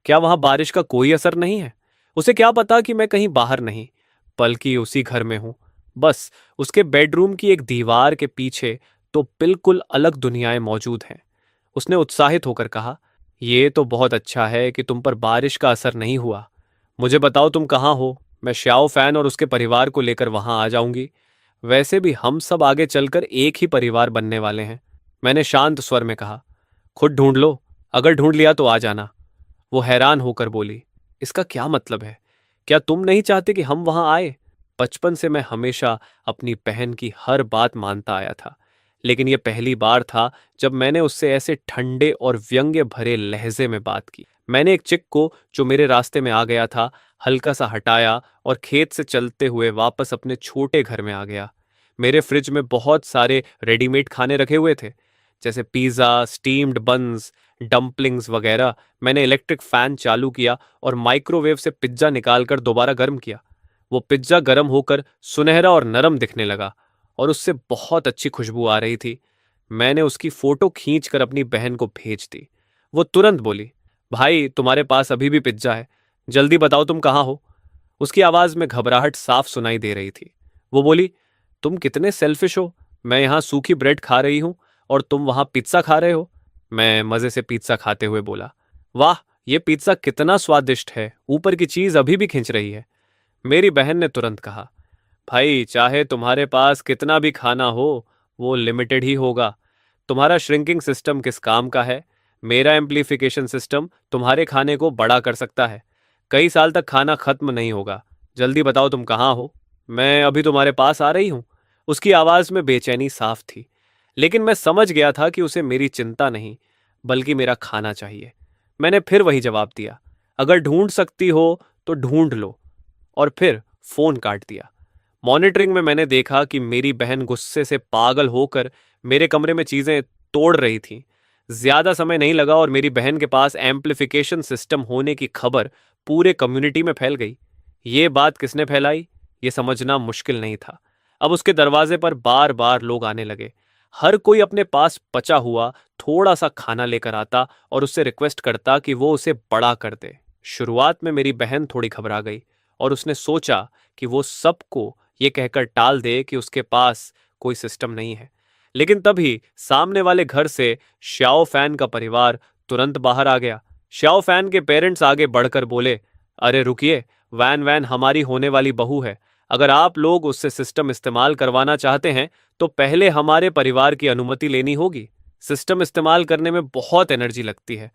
क्या वहां बारिश का कोई असर नहीं है? उसे क्या पता कि मैं कहीं बाहर नहीं, बल्कि उसी घर में हूं। बस उसके बेडरूम की एक दीवार के पीछे तो बिल्कुल अलग दुनियाएं मौजूद हैं। उसने उत्साहित होकर कहा, ये तो बहुत अच्छा है कि तुम पर बारिश का असर नहीं हुआ। मुझे बताओ तुम कहाँ हो, मैं श्याओ फैन और उसके परिवार को लेकर वहां आ जाऊंगी। वैसे भी हम सब आगे चलकर एक ही परिवार बनने वाले हैं। मैंने शांत स्वर में कहा, खुद ढूंढ लो, अगर ढूंढ लिया तो आ जाना। वो हैरान होकर बोली, इसका क्या मतलब है? क्या तुम नहीं चाहते कि हम वहां आए? बचपन से मैं हमेशा अपनी बहन की हर बात मानता आया था, लेकिन यह पहली बार था जब मैंने उससे ऐसे ठंडे और व्यंग्य भरे लहजे में बात की। मैंने एक चिक को जो मेरे रास्ते में आ गया था हल्का सा हटाया और खेत से चलते हुए वापस अपने छोटे घर में आ गया। मेरे फ्रिज में बहुत सारे रेडीमेड खाने रखे हुए थे, जैसे पिज़्ज़ा, स्टीम्ड बन्स, डम्पलिंग्स वगैरह। मैंने इलेक्ट्रिक फैन चालू किया और माइक्रोवेव से पिज्जा निकालकर दोबारा गर्म किया। वो पिज्जा गर्म होकर सुनहरा और नरम दिखने लगा और उससे बहुत अच्छी खुशबू आ रही थी। मैंने उसकी फोटो खींचकर अपनी बहन को भेज दी। वो तुरंत बोली, भाई तुम्हारे पास अभी भी पिज्जा है, जल्दी बताओ तुम कहाँ हो। उसकी आवाज में घबराहट साफ सुनाई दे रही थी। वो बोली, तुम कितने सेल्फिश हो, मैं यहाँ सूखी ब्रेड खा रही हूँ और तुम वहां पिज्जा खा रहे हो। मैं मजे से पिज्जा खाते हुए बोला, वाह ये पिज्जा कितना स्वादिष्ट है, ऊपर की चीज अभी भी खिंच रही है। मेरी बहन ने तुरंत कहा, भाई चाहे तुम्हारे पास कितना भी खाना हो, वो लिमिटेड ही होगा। तुम्हारा श्रिंकिंग सिस्टम किस काम का है? मेरा एम्प्लीफिकेशन सिस्टम तुम्हारे खाने को बड़ा कर सकता है। कई साल तक खाना खत्म नहीं होगा। जल्दी बताओ तुम कहाँ हो, मैं अभी तुम्हारे पास आ रही हूँ। उसकी आवाज में बेचैनी साफ थी, लेकिन मैं समझ गया था कि उसे मेरी चिंता नहीं, बल्कि मेरा खाना चाहिए। मैंने फिर वही जवाब दिया, अगर ढूंढ सकती हो तो ढूंढ लो, और फिर फोन काट दिया। मॉनिटरिंग में मैंने देखा कि मेरी बहन गुस्से से पागल होकर मेरे कमरे में चीजें तोड़ रही थी। ज्यादा समय नहीं लगा और मेरी बहन के पास एम्प्लीफिकेशन सिस्टम होने की खबर पूरे कम्युनिटी में फैल गई। ये बात किसने फैलाई, ये समझना मुश्किल नहीं था। अब उसके दरवाजे पर बार बार लोग आने लगे। हर कोई अपने पास बचा हुआ थोड़ा सा खाना लेकर आता और उससे रिक्वेस्ट करता कि वो उसे बड़ा कर दे। शुरुआत में मेरी बहन थोड़ी घबरा गई और उसने सोचा कि वो सबको ये कहकर टाल दे कि उसके पास कोई सिस्टम नहीं है। लेकिन तभी सामने वाले घर से श्याओ फैन का परिवार तुरंत बाहर आ गया। श्याओ फैन के पेरेंट्स आगे बढ़कर बोले, अरे रुकिए, वैन वैन हमारी होने वाली बहू है। अगर आप लोग उससे सिस्टम इस्तेमाल करवाना चाहते हैं तो पहले हमारे परिवार की अनुमति लेनी होगी। सिस्टम इस्तेमाल करने में बहुत एनर्जी लगती है,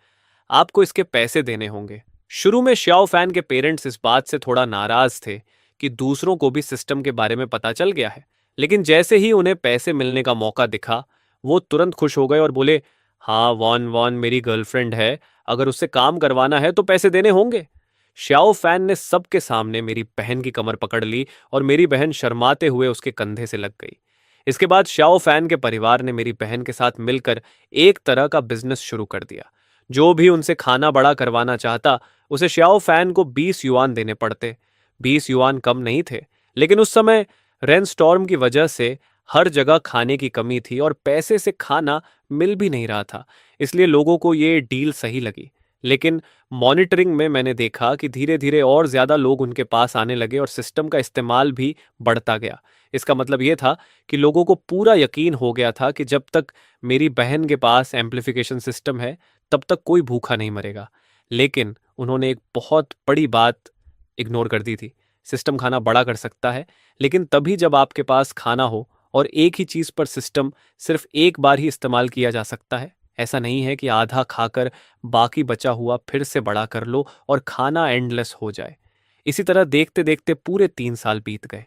आपको इसके पैसे देने होंगे। शुरू में श्याओ फैन के पेरेंट्स इस बात से थोड़ा नाराज थे कि दूसरों को भी सिस्टम के बारे में पता चल गया है, लेकिन जैसे ही उन्हें पैसे मिलने का मौका दिखा, वो तुरंत खुश हो गए और बोले, हाँ वॉन वॉन मेरी गर्लफ्रेंड है, अगर उससे काम करवाना है तो पैसे देने होंगे। श्याओ फैन ने सबके सामने मेरी बहन की कमर पकड़ ली और मेरी बहन शर्माते हुए उसके कंधे से लग गई। इसके बाद श्याओ फैन के परिवार ने मेरी बहन के साथ मिलकर एक तरह का बिजनेस शुरू कर दिया। जो भी उनसे खाना बड़ा करवाना चाहता, उसे श्याओ फैन को 20 युआन देने पड़ते। 20 युआन कम नहीं थे, लेकिन उस समय रेनस्टॉर्म की वजह से हर जगह खाने की कमी थी और पैसे से खाना मिल भी नहीं रहा था, इसलिए लोगों को ये डील सही लगी। लेकिन मॉनिटरिंग में मैंने देखा कि धीरे धीरे और ज़्यादा लोग उनके पास आने लगे और सिस्टम का इस्तेमाल भी बढ़ता गया। इसका मतलब ये था कि लोगों को पूरा यकीन हो गया था कि जब तक मेरी बहन के पास एम्प्लीफिकेशन सिस्टम है, तब तक कोई भूखा नहीं मरेगा। लेकिन उन्होंने एक बहुत बड़ी बात इग्नोर कर दी थी। सिस्टम खाना बड़ा कर सकता है, लेकिन तभी जब आपके पास खाना हो और एक ही चीज़ पर सिस्टम सिर्फ एक बार ही इस्तेमाल किया जा सकता है। ऐसा नहीं है कि आधा खाकर बाकी बचा हुआ फिर से बड़ा कर लो और खाना एंडलेस हो जाए। इसी तरह देखते देखते पूरे 3 साल बीत गए।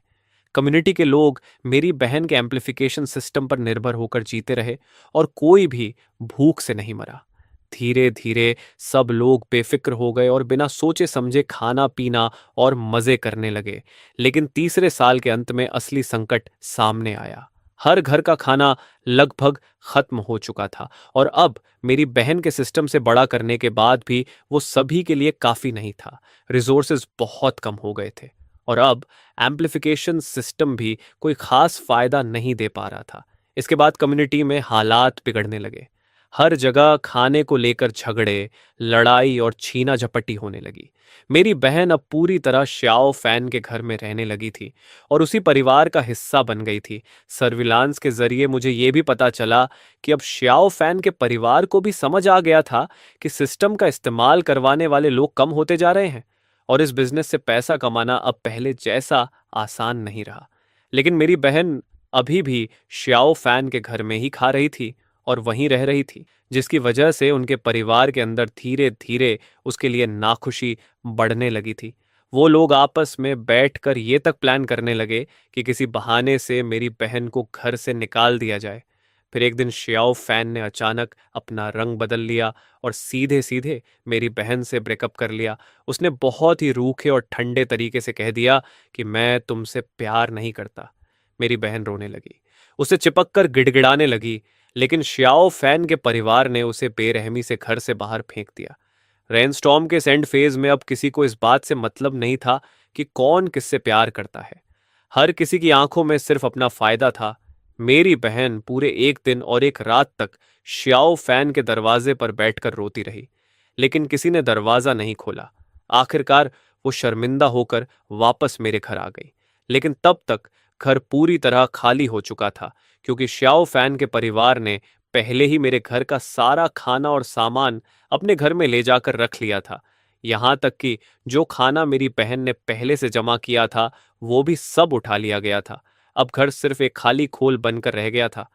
कम्युनिटी के लोग मेरी बहन के एम्प्लीफिकेशन सिस्टम पर निर्भर होकर जीते रहे और कोई भी भूख से नहीं मरा। धीरे धीरे सब लोग बेफिक्र हो गए और बिना सोचे समझे खाना पीना और मजे करने लगे। लेकिन तीसरे साल के अंत में असली संकट सामने आया। हर घर का खाना लगभग खत्म हो चुका था और अब मेरी बहन के सिस्टम से बड़ा करने के बाद भी वो सभी के लिए काफी नहीं था। रिसोर्सेज बहुत कम हो गए थे और अब एम्प्लीफिकेशन सिस्टम भी कोई खास फायदा नहीं दे पा रहा था। इसके बाद कम्युनिटी में हालात बिगड़ने लगे। हर जगह खाने को लेकर झगड़े, लड़ाई और छीना झपटी होने लगी। मेरी बहन अब पूरी तरह श्याओ फैन के घर में रहने लगी थी और उसी परिवार का हिस्सा बन गई थी। सर्विलांस के जरिए मुझे ये भी पता चला कि अब श्याओ फैन के परिवार को भी समझ आ गया था कि सिस्टम का इस्तेमाल करवाने वाले लोग कम होते जा रहे हैं और इस बिजनेस से पैसा कमाना अब पहले जैसा आसान नहीं रहा। लेकिन मेरी बहन अभी भी श्याओ फैन के घर में ही खा रही थी और वहीं रह रही थी, जिसकी वजह से उनके परिवार के अंदर धीरे धीरे उसके लिए नाखुशी बढ़ने लगी थी। वो लोग आपस में बैठकर ये तक प्लान करने लगे कि किसी बहाने से मेरी बहन को घर से निकाल दिया जाए। फिर एक दिन श्याओ फैन ने अचानक अपना रंग बदल लिया और सीधे सीधे मेरी बहन से ब्रेकअप कर लिया। उसने बहुत ही रूखे और ठंडे तरीके से कह दिया कि मैं तुमसे प्यार नहीं करता। मेरी बहन रोने लगी, उसे चिपक कर गिड़गिड़ाने लगी, लेकिन श्याओ फैन के परिवार ने उसे बेरहमी से घर से बाहर फेंक दिया। रेनस्टॉर्म के एंड फेज में अब किसी को इस बात से मतलब नहीं था कि कौन किससे प्यार करता है। हर किसी की आंखों में सिर्फ अपना फायदा था। मेरी बहन पूरे एक दिन और एक रात तक श्याओ फैन के दरवाजे पर बैठकर रोती रही, लेकिन किसी ने दरवाजा नहीं खोला। आखिरकार वो शर्मिंदा होकर वापस मेरे घर आ गई, लेकिन तब तक घर पूरी तरह खाली हो चुका था, क्योंकि श्याओ फैन के परिवार ने पहले ही मेरे घर का सारा खाना और सामान अपने घर में ले जाकर रख लिया था। यहाँ तक कि जो खाना मेरी बहन ने पहले से जमा किया था, वो भी सब उठा लिया गया था। अब घर सिर्फ एक खाली खोल बनकर रह गया था।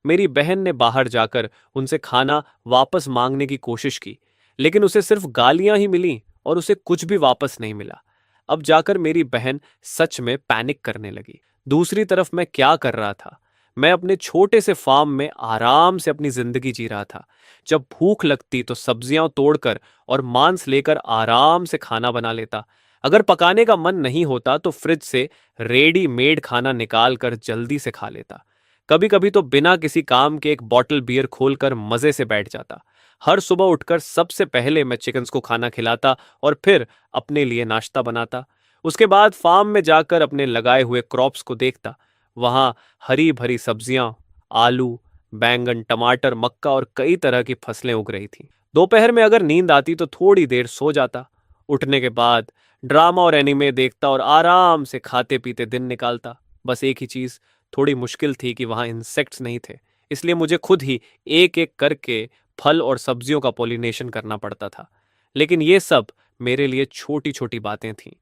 मेरी बहन ने बाहर जाकर उनसे खाना वापस मांगने की कोशिश की, लेकिन उसे सिर्फ गालियां ही मिली और उसे कुछ भी वापस नहीं मिला। अब जाकर मेरी बहन सच में पैनिक करने लगी। दूसरी तरफ मैं क्या कर रहा था? मैं अपने छोटे से फार्म में आराम से अपनी जिंदगी जी रहा था। जब भूख लगती तो सब्जियां तोड़कर और मांस लेकर आराम से खाना बना लेता। अगर पकाने का मन नहीं होता तो फ्रिज से रेडीमेड खाना निकाल कर जल्दी से खा लेता। कभी कभी तो बिना किसी काम के एक बॉटल बियर खोलकर मजे से बैठ जाता। हर सुबह उठकर सबसे पहले मैं चिकन्स को खाना खिलाता और फिर अपने लिए नाश्ता बनाता। उसके बाद फार्म में जाकर अपने लगाए हुए क्रॉप्स को देखता। वहां हरी भरी सब्जियां, आलू, बैंगन, टमाटर, मक्का और कई तरह की फसलें उग रही थीं। दोपहर में अगर नींद आती तो थोड़ी देर सो जाता। उठने के बाद ड्रामा और एनिमे देखता और आराम से खाते पीते दिन निकालता। बस एक ही चीज थोड़ी मुश्किल थी कि वहां इंसेक्ट्स नहीं थे, इसलिए मुझे खुद ही एक एक करके फल और सब्जियों का पॉलिनेशन करना पड़ता था। लेकिन ये सब मेरे लिए छोटी छोटी बातें थीं।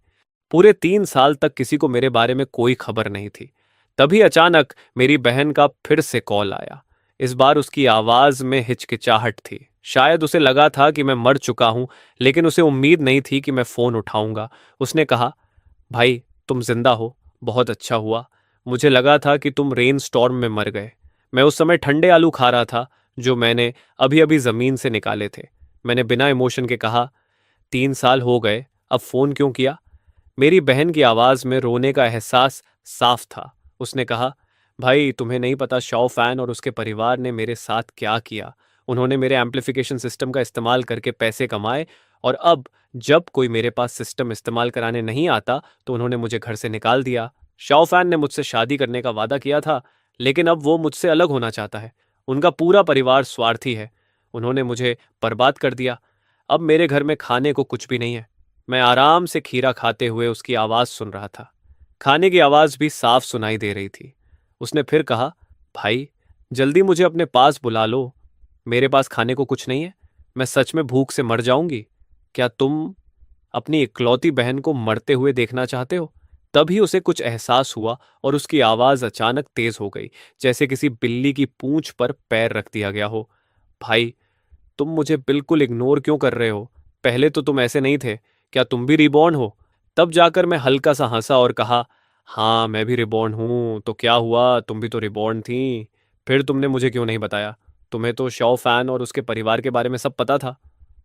पूरे 3 साल तक किसी को मेरे बारे में कोई खबर नहीं थी। तभी अचानक मेरी बहन का फिर से कॉल आया। इस बार उसकी आवाज में हिचकिचाहट थी। शायद उसे लगा था कि मैं मर चुका हूं, लेकिन उसे उम्मीद नहीं थी कि मैं फोन उठाऊंगा। उसने कहा, भाई तुम जिंदा हो, बहुत अच्छा हुआ। मुझे लगा था कि तुम रेन स्टॉर्म में मर गए। मैं उस समय ठंडे आलू खा रहा था जो मैंने अभी अभी जमीन से निकाले थे। मैंने बिना इमोशन के कहा, 3 साल हो गए, अब फोन क्यों किया? मेरी बहन की आवाज में रोने का एहसास साफ था। उसने कहा, भाई तुम्हें नहीं पता शाओ फैन और उसके परिवार ने मेरे साथ क्या किया। उन्होंने मेरे एम्प्लीफिकेशन सिस्टम का इस्तेमाल करके पैसे कमाए और अब जब कोई मेरे पास सिस्टम इस्तेमाल कराने नहीं आता तो उन्होंने मुझे घर से निकाल दिया। शाओफैन ने मुझसे शादी करने का वादा किया था, लेकिन अब वो मुझसे अलग होना चाहता है। उनका पूरा परिवार स्वार्थी है। उन्होंने मुझे बर्बाद कर दिया। अब मेरे घर में खाने को कुछ भी नहीं है। मैं आराम से खीरा खाते हुए उसकी आवाज़ सुन रहा था। खाने की आवाज़ भी साफ सुनाई दे रही थी। उसने फिर कहा, भाई, जल्दी मुझे अपने पास बुला लो। मेरे पास खाने को कुछ नहीं है। मैं सच में भूख से मर जाऊंगी। क्या तुम अपनी इकलौती बहन को मरते हुए देखना चाहते हो? तभी उसे कुछ एहसास हुआ और उसकी आवाज अचानक तेज हो गई, जैसे किसी बिल्ली की पूंछ पर पैर रख दिया गया हो। भाई, तुम मुझे बिल्कुल इग्नोर क्यों कर रहे हो? पहले तो तुम ऐसे नहीं थे। क्या तुम भी रिबॉर्न हो? तब जाकर मैं हल्का सा हंसा और कहा, हाँ, मैं भी रिबॉर्न हूं। तो क्या हुआ, तुम भी तो रिबॉर्न थी। फिर तुमने मुझे क्यों नहीं बताया? तुम्हें तो शॉ फैन और उसके परिवार के बारे में सब पता था।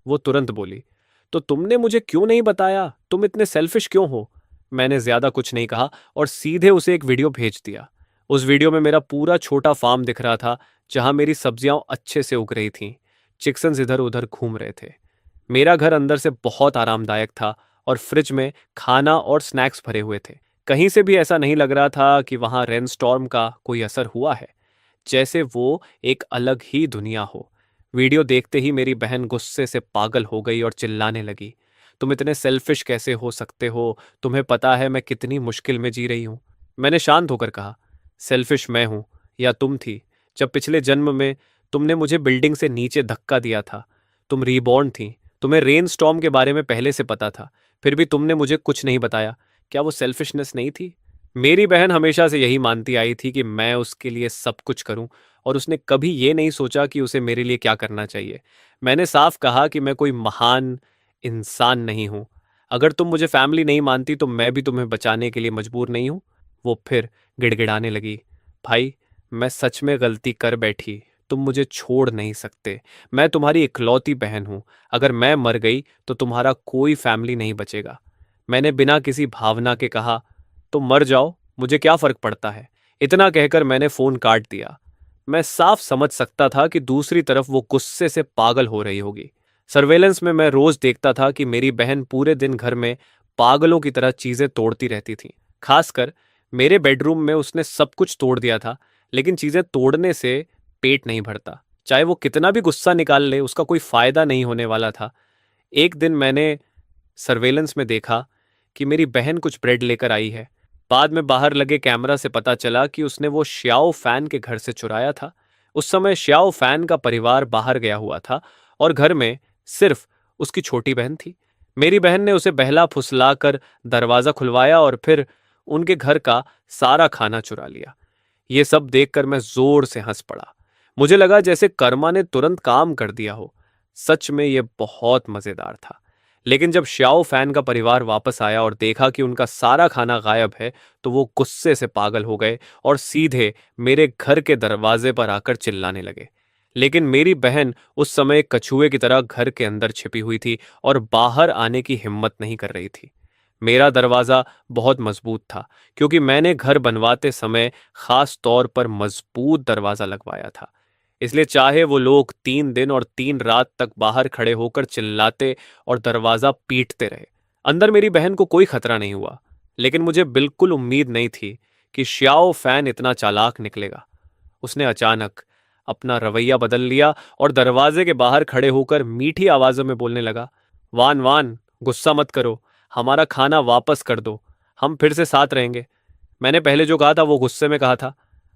वो तुरंत बोली, तो तुमने मुझे क्यों नहीं बताया? तुम इतने सेल्फिश क्यों हो? मैंने ज्यादा कुछ नहीं कहा और सीधे उसे एक वीडियो भेज दिया। उस वीडियो में मेरा पूरा छोटा फार्म दिख रहा था, जहां मेरी सब्जियां अच्छे से उग रही थीं। चिक्सन्स इधर उधर घूम रहे थे। मेरा घर अंदर से बहुत आरामदायक था और फ्रिज में खाना और स्नैक्स भरे हुए थे। कहीं से भी ऐसा नहीं लग रहा था कि वहां रेनस्टॉर्म का कोई असर हुआ है, जैसे वो एक अलग ही दुनिया हो। वीडियो देखते ही मेरी बहन गुस्से से पागल हो गई और चिल्लाने लगी, तुम इतने सेल्फिश कैसे हो सकते हो? तुम्हें पता है मैं कितनी मुश्किल में जी रही हूं। मैंने शांत होकर कहा, सेल्फिश मैं हूं या तुम थी? जब पिछले जन्म में तुमने मुझे बिल्डिंग से नीचे धक्का दिया था, तुम रीबॉर्न थी। तुम्हें रेन स्टॉर्म के बारे में पहले से पता था, फिर भी तुमने मुझे कुछ नहीं बताया। क्या वो सेल्फिशनेस नहीं थी? मेरी बहन हमेशा से यही मानती आई थी कि मैं उसके लिए सब कुछ करूं, और उसने कभी ये नहीं सोचा कि उसे मेरे लिए क्या करना चाहिए। मैंने साफ कहा कि मैं कोई महान इंसान नहीं हूं। अगर तुम मुझे फैमिली नहीं मानती तो मैं भी तुम्हें बचाने के लिए मजबूर नहीं हूं। वो फिर गिड़गिड़ाने लगी, भाई, मैं सच में गलती कर बैठी। तुम मुझे छोड़ नहीं सकते। मैं तुम्हारी इकलौती बहन हूं। अगर मैं मर गई तो तुम्हारा कोई फैमिली नहीं बचेगा। मैंने बिना किसी भावना के कहा, तो मर जाओ, मुझे क्या फर्क पड़ता है। इतना कहकर मैंने फोन काट दिया। मैं साफ समझ सकता था कि दूसरी तरफ वो गुस्से से पागल हो रही होगी। सर्वेलेंस में मैं रोज देखता था कि मेरी बहन पूरे दिन घर में पागलों की तरह चीजें तोड़ती रहती थी। खासकर मेरे बेडरूम में उसने सब कुछ तोड़ दिया था, लेकिन चीजें तोड़ने से पेट नहीं भरता। चाहे वो कितना भी गुस्सा निकाल ले, उसका कोई फायदा नहीं होने वाला था। एक दिन मैंने सर्वेलेंस में देखा कि मेरी बहन कुछ ब्रेड लेकर आई है। बाद में बाहर लगे कैमरा से पता चला कि उसने वो श्याओ फैन के घर से चुराया था। उस समय श्याओ फैन का परिवार बाहर गया हुआ था और घर में सिर्फ उसकी छोटी बहन थी। मेरी बहन ने उसे बहला फुसला कर दरवाजा खुलवाया और फिर उनके घर का सारा खाना चुरा लिया। ये सब देखकर मैं जोर से हंस पड़ा। मुझे लगा जैसे कर्मा ने तुरंत काम कर दिया हो। सच में यह बहुत मजेदार था। लेकिन जब श्याओ फैन का परिवार वापस आया और देखा कि उनका सारा खाना गायब है, तो वो गुस्से से पागल हो गए और सीधे मेरे घर के दरवाजे पर आकर चिल्लाने लगे। लेकिन मेरी बहन उस समय एक कछुए की तरह घर के अंदर छिपी हुई थी और बाहर आने की हिम्मत नहीं कर रही थी। मेरा दरवाजा बहुत मजबूत था, क्योंकि मैंने घर बनवाते समय खास तौर पर मजबूत दरवाजा लगवाया था। इसलिए चाहे वो लोग 3 दिन और 3 रात तक बाहर खड़े होकर चिल्लाते और दरवाजा पीटते रहे, अंदर मेरी बहन को कोई खतरा नहीं हुआ। लेकिन मुझे बिल्कुल उम्मीद नहीं थी कि श्याओ फैन इतना चालाक निकलेगा। उसने अचानक अपना रवैया बदल लिया और दरवाजे के बाहर खड़े होकर मीठी आवाजों में बोलने लगा, वान वान, गुस्सा मत करो, हमारा खाना वापस कर दो, हम फिर से साथ रहेंगे। मैंने पहले जो कहा था वो गुस्से में कहा था।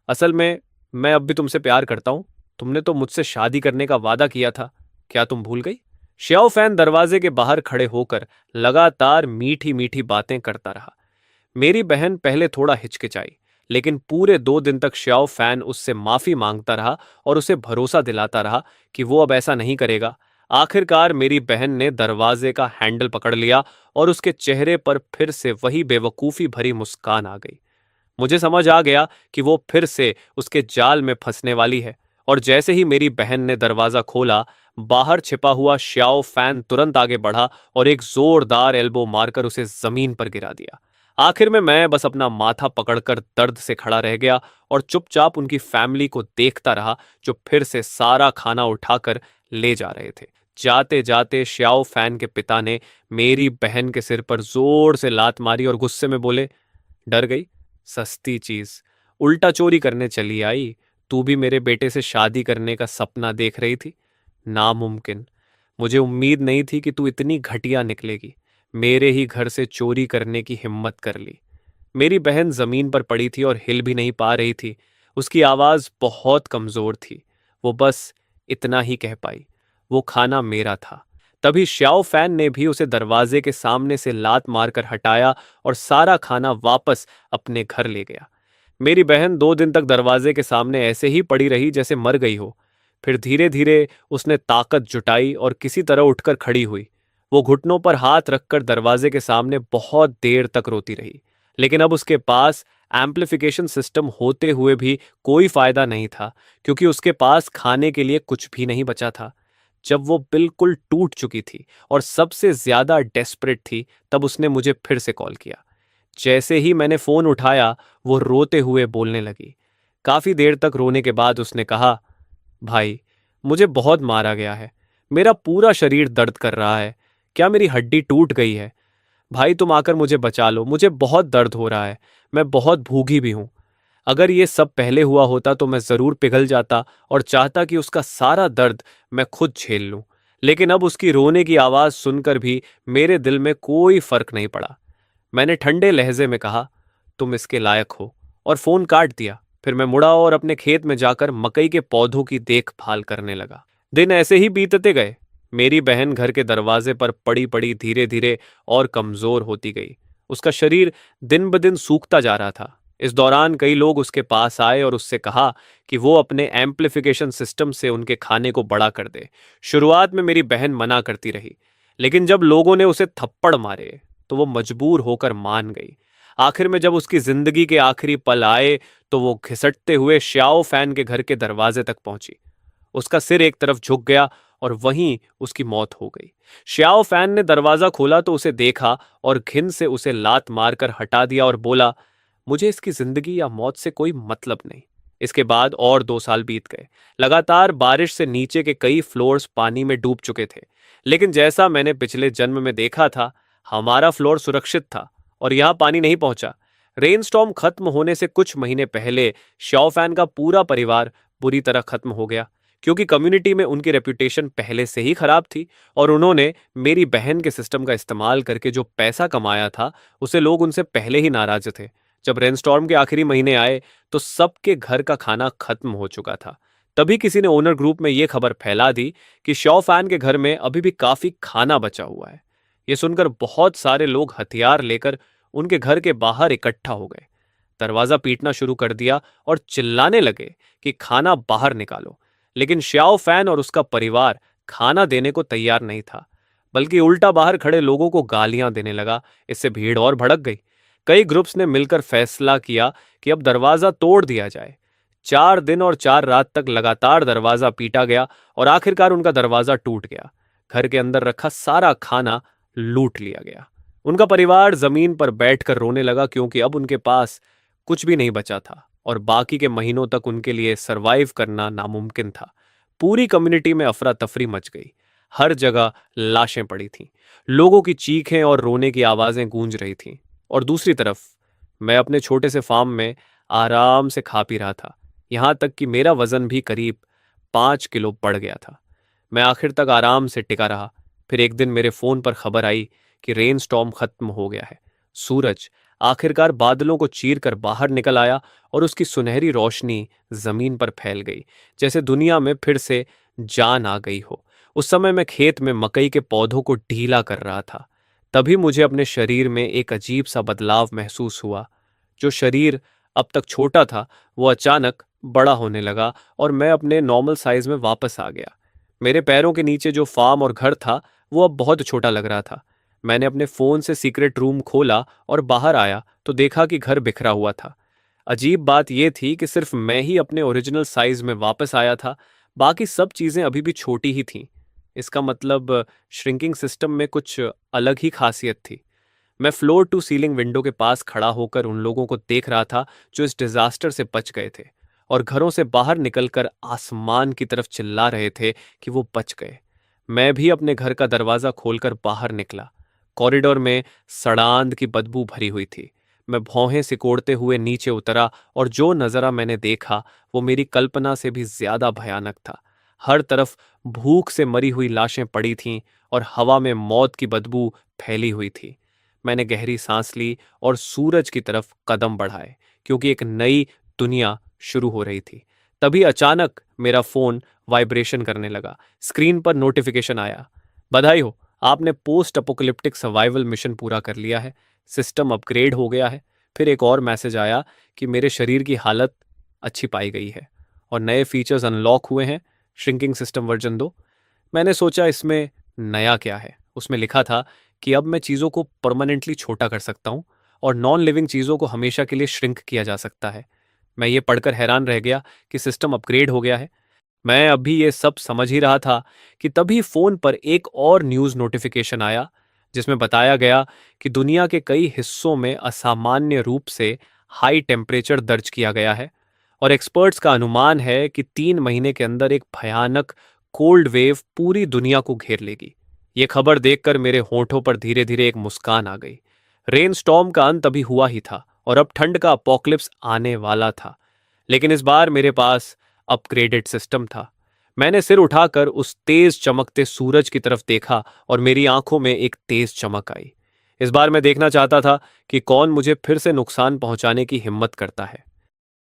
असल में मैं अब भी तुमसे प्यार करता हूं। तुमने तो मुझसे शादी करने का वादा किया था, क्या तुम भूल गई? श्याओ फैन दरवाजे के बाहर खड़े होकर लगातार मीठी मीठी बातें करता रहा। मेरी बहन पहले थोड़ा हिचकिचाई, लेकिन पूरे 2 दिन तक श्याओ फैन उससे माफी मांगता रहा और उसे भरोसा दिलाता रहा कि वो अब ऐसा नहीं करेगा। आखिरकार मेरी बहन ने दरवाजे का हैंडल पकड़ लिया और उसके चेहरे पर फिर से वही बेवकूफी भरी मुस्कान आ गई। मुझे समझ आ गया कि वो फिर से उसके जाल में फंसने वाली है, और जैसे ही मेरी बहन ने दरवाजा खोला, बाहर छिपा हुआ श्याओ फैन तुरंत आगे बढ़ा और एक जोरदार एल्बो मारकर उसे जमीन पर गिरा दिया। आखिर में मैं बस अपना माथा पकड़कर दर्द से खड़ा रह गया और चुपचाप उनकी फैमिली को देखता रहा, जो फिर से सारा खाना उठाकर ले जा रहे थे। जाते जाते श्याओ फैन के पिता ने मेरी बहन के सिर पर जोर से लात मारी और गुस्से में बोले, डर गई? सस्ती चीज, उल्टा चोरी करने चली आई। तू भी मेरे बेटे से शादी करने का सपना देख रही थी? नामुमकिन। मुझे उम्मीद नहीं थी कि तू इतनी घटिया निकलेगी। मेरे ही घर से चोरी करने की हिम्मत कर ली। मेरी बहन जमीन पर पड़ी थी और हिल भी नहीं पा रही थी। उसकी आवाज बहुत कमजोर थी। वो बस इतना ही कह पाई, वो खाना मेरा था। तभी श्याओ फैन ने भी उसे दरवाजे के सामने से लात मारकर हटाया और सारा खाना वापस अपने घर ले गया। मेरी बहन 2 दिन तक दरवाजे के सामने ऐसे ही पड़ी रही जैसे मर गई हो। फिर धीरे धीरे उसने ताकत जुटाई और किसी तरह उठकर खड़ी हुई। वो घुटनों पर हाथ रखकर दरवाजे के सामने बहुत देर तक रोती रही। लेकिन अब उसके पास एम्प्लीफिकेशन सिस्टम होते हुए भी कोई फायदा नहीं था, क्योंकि उसके पास खाने के लिए कुछ भी नहीं बचा था। जब वो बिल्कुल टूट चुकी थी और सबसे ज्यादा डेस्परेट थी, तब उसने मुझे फिर से कॉल किया। जैसे ही मैंने फोन उठाया, वो रोते हुए बोलने लगी। काफी देर तक रोने के बाद उसने कहा, भाई, मुझे बहुत मारा गया है। मेरा पूरा शरीर दर्द कर रहा है। क्या मेरी हड्डी टूट गई है? भाई, तुम आकर मुझे बचा लो, मुझे बहुत दर्द हो रहा है। मैं बहुत भूखी भी हूं। अगर ये सब पहले हुआ होता तो मैं जरूर पिघल जाता और चाहता कि उसका सारा दर्द मैं खुद झेल लूं। लेकिन अब उसकी रोने की आवाज सुनकर भी मेरे दिल में कोई फर्क नहीं पड़ा। मैंने ठंडे लहजे में कहा, तुम इसके लायक हो, और फोन काट दिया। फिर मैं मुड़ा और अपने खेत में जाकर मकई के पौधों की देखभाल करने लगा। दिन ऐसे ही बीतते गए। मेरी बहन घर के दरवाजे पर पड़ी पड़ी धीरे धीरे और कमजोर होती गई। उसका शरीर दिन ब दिन सूखता जा रहा था। इस दौरान कई लोग उसके पास आए और उससे कहा कि वो अपने एम्प्लीफिकेशन सिस्टम से उनके खाने को बड़ा कर दे। शुरुआत में मेरी बहन मना करती रही, लेकिन जब लोगों ने उसे थप्पड़ मारे तो वो मजबूर होकर मान गई। आखिर में जब उसकी जिंदगी के आखिरी पल आए तो वो घिसटते हुए श्याओ फैन के घर के दरवाजे तक पहुंची। उसका सिर एक तरफ झुक गया और वहीं उसकी मौत हो गई। श्याओ फैन ने दरवाजा खोला तो उसे देखा और घिन से उसे लात मारकर हटा दिया और बोला, मुझे इसकी जिंदगी या मौत से कोई मतलब नहीं। इसके बाद और 2 साल बीत गए। लगातार बारिश से नीचे के कई फ्लोर्स पानी में डूब चुके थे। लेकिन जैसा मैंने पिछले जन्म में देखा था, हमारा फ्लोर सुरक्षित था और यहां पानी नहीं पहुंचा। रेनस्टॉर्म खत्म होने से कुछ महीने पहले श्याओफैन का पूरा परिवार बुरी तरह खत्म हो गया, क्योंकि कम्युनिटी में उनकी रेपुटेशन पहले से ही खराब थी और उन्होंने मेरी बहन के सिस्टम का इस्तेमाल करके जो पैसा कमाया था, उसे लोग उनसे पहले ही नाराज थे। जब रेनस्टॉर्म के आखिरी महीने आए तो सबके घर का खाना खत्म हो चुका था। तभी किसी ने ओनर ग्रुप में यह खबर फैला दी कि श्याओफैन के घर में अभी भी काफी खाना बचा हुआ है। ये सुनकर बहुत सारे लोग हथियार लेकर उनके घर के बाहर इकट्ठा हो गए। दरवाजा पीटना शुरू कर दिया और चिल्लाने लगे कि खाना बाहर निकालो। लेकिन श्याओ फैन और उसका परिवार खाना देने को तैयार नहीं था, बल्कि उल्टा बाहर खड़े लोगों को गालियां देने लगा। इससे भीड़ और भड़क गई। कई ग्रुप्स ने मिलकर फैसला किया कि अब दरवाजा तोड़ दिया जाए। 4 दिन और 4 रात तक लगातार दरवाजा पीटा गया और आखिरकार उनका दरवाजा टूट गया। घर के अंदर रखा सारा खाना लूट लिया गया। उनका परिवार जमीन पर बैठकर रोने लगा, क्योंकि अब उनके पास कुछ भी नहीं बचा था और बाकी के महीनों तक उनके लिए सरवाइव करना नामुमकिन था। पूरी कम्युनिटी में अफरा तफरी मच गई। हर जगह लाशें पड़ी थीं। लोगों की चीखें और रोने की आवाजें गूंज रही थीं। और दूसरी तरफ मैं अपने छोटे से फार्म में आराम से खा पी रहा था। यहां तक कि मेरा वजन भी करीब 5 किलो बढ़ गया था। मैं आखिर तक आराम से टिका रहा। फिर एक दिन मेरे फोन पर खबर आई कि रेन स्टॉर्म खत्म हो गया है। सूरज आखिरकार बादलों को चीरकर बाहर निकल आया और उसकी सुनहरी रोशनी जमीन पर फैल गई, जैसे दुनिया में फिर से जान आ गई हो। उस समय मैं खेत में मकई के पौधों को ढीला कर रहा था। तभी मुझे अपने शरीर में एक अजीब सा बदलाव महसूस हुआ। जो शरीर अब तक छोटा था, वो अचानक बड़ा होने लगा और मैं अपने नॉर्मल साइज में वापस आ गया। मेरे पैरों के नीचे जो फार्म और घर था, वो अब बहुत छोटा लग रहा था। मैंने अपने फोन से सीक्रेट रूम खोला और बाहर आया तो देखा कि घर बिखरा हुआ था। अजीब बात यह थी कि सिर्फ मैं ही अपने ओरिजिनल साइज में वापस आया था। बाकी सब चीजें अभी भी छोटी ही थीं। इसका मतलब श्रिंकिंग सिस्टम में कुछ अलग ही खासियत थी। मैं फ्लोर टू सीलिंग विंडो के पास खड़ा होकर उन लोगों को देख रहा था जो इस डिजास्टर से बच गए थे और घरों से बाहर निकलकर आसमान की तरफ चिल्ला रहे थे कि वो बच गए। मैं भी अपने घर का दरवाजा खोलकर बाहर निकला। कॉरिडोर में सड़ांध की बदबू भरी हुई थी। मैं भौहें सिकोड़ते हुए नीचे उतरा और जो नज़ारा मैंने देखा वो मेरी कल्पना से भी ज्यादा भयानक था। हर तरफ भूख से मरी हुई लाशें पड़ी थीं और हवा में मौत की बदबू फैली हुई थी। मैंने गहरी सांस ली और सूरज की तरफ कदम बढ़ाए, क्योंकि एक नई दुनिया शुरू हो रही थी। तभी अचानक मेरा फोन वाइब्रेशन करने लगा। स्क्रीन पर नोटिफिकेशन आया, बधाई हो, आपने पोस्ट अपोकलिप्टिक सर्वाइवल मिशन पूरा कर लिया है, सिस्टम अपग्रेड हो गया है। फिर एक और मैसेज आया कि मेरे शरीर की हालत अच्छी पाई गई है और नए फीचर्स अनलॉक हुए हैं, श्रिंकिंग सिस्टम वर्जन 2। मैंने सोचा इसमें नया क्या है। उसमें लिखा था कि अब मैं चीज़ों को परमानेंटली छोटा कर सकता हूँ और नॉन लिविंग चीज़ों को हमेशा के लिए श्रिंक किया जा सकता है। मैं ये पढ़कर हैरान रह गया कि सिस्टम अपग्रेड हो गया है। मैं अभी ये सब समझ ही रहा था कि तभी फोन पर एक और न्यूज़ नोटिफिकेशन आया, जिसमें बताया गया कि दुनिया के कई हिस्सों में असामान्य रूप से हाई टेम्परेचर दर्ज किया गया है और एक्सपर्ट्स का अनुमान है कि 3 महीने के अंदर एक भयानक कोल्ड वेव पूरी दुनिया को घेर लेगी। ये खबर देखकर मेरे होठों पर धीरे धीरे एक मुस्कान आ गई। रेन स्टॉर्म का अंत अभी हुआ ही था और अब ठंड का अपोकलिप्स आने वाला था, लेकिन इस बार मेरे पास अपग्रेडेड सिस्टम था। मैंने सिर उठाकर उस तेज चमकते सूरज की तरफ देखा और मेरी आंखों में एक तेज चमक आई। इस बार मैं देखना चाहता था कि कौन मुझे फिर से नुकसान पहुंचाने की हिम्मत करता है।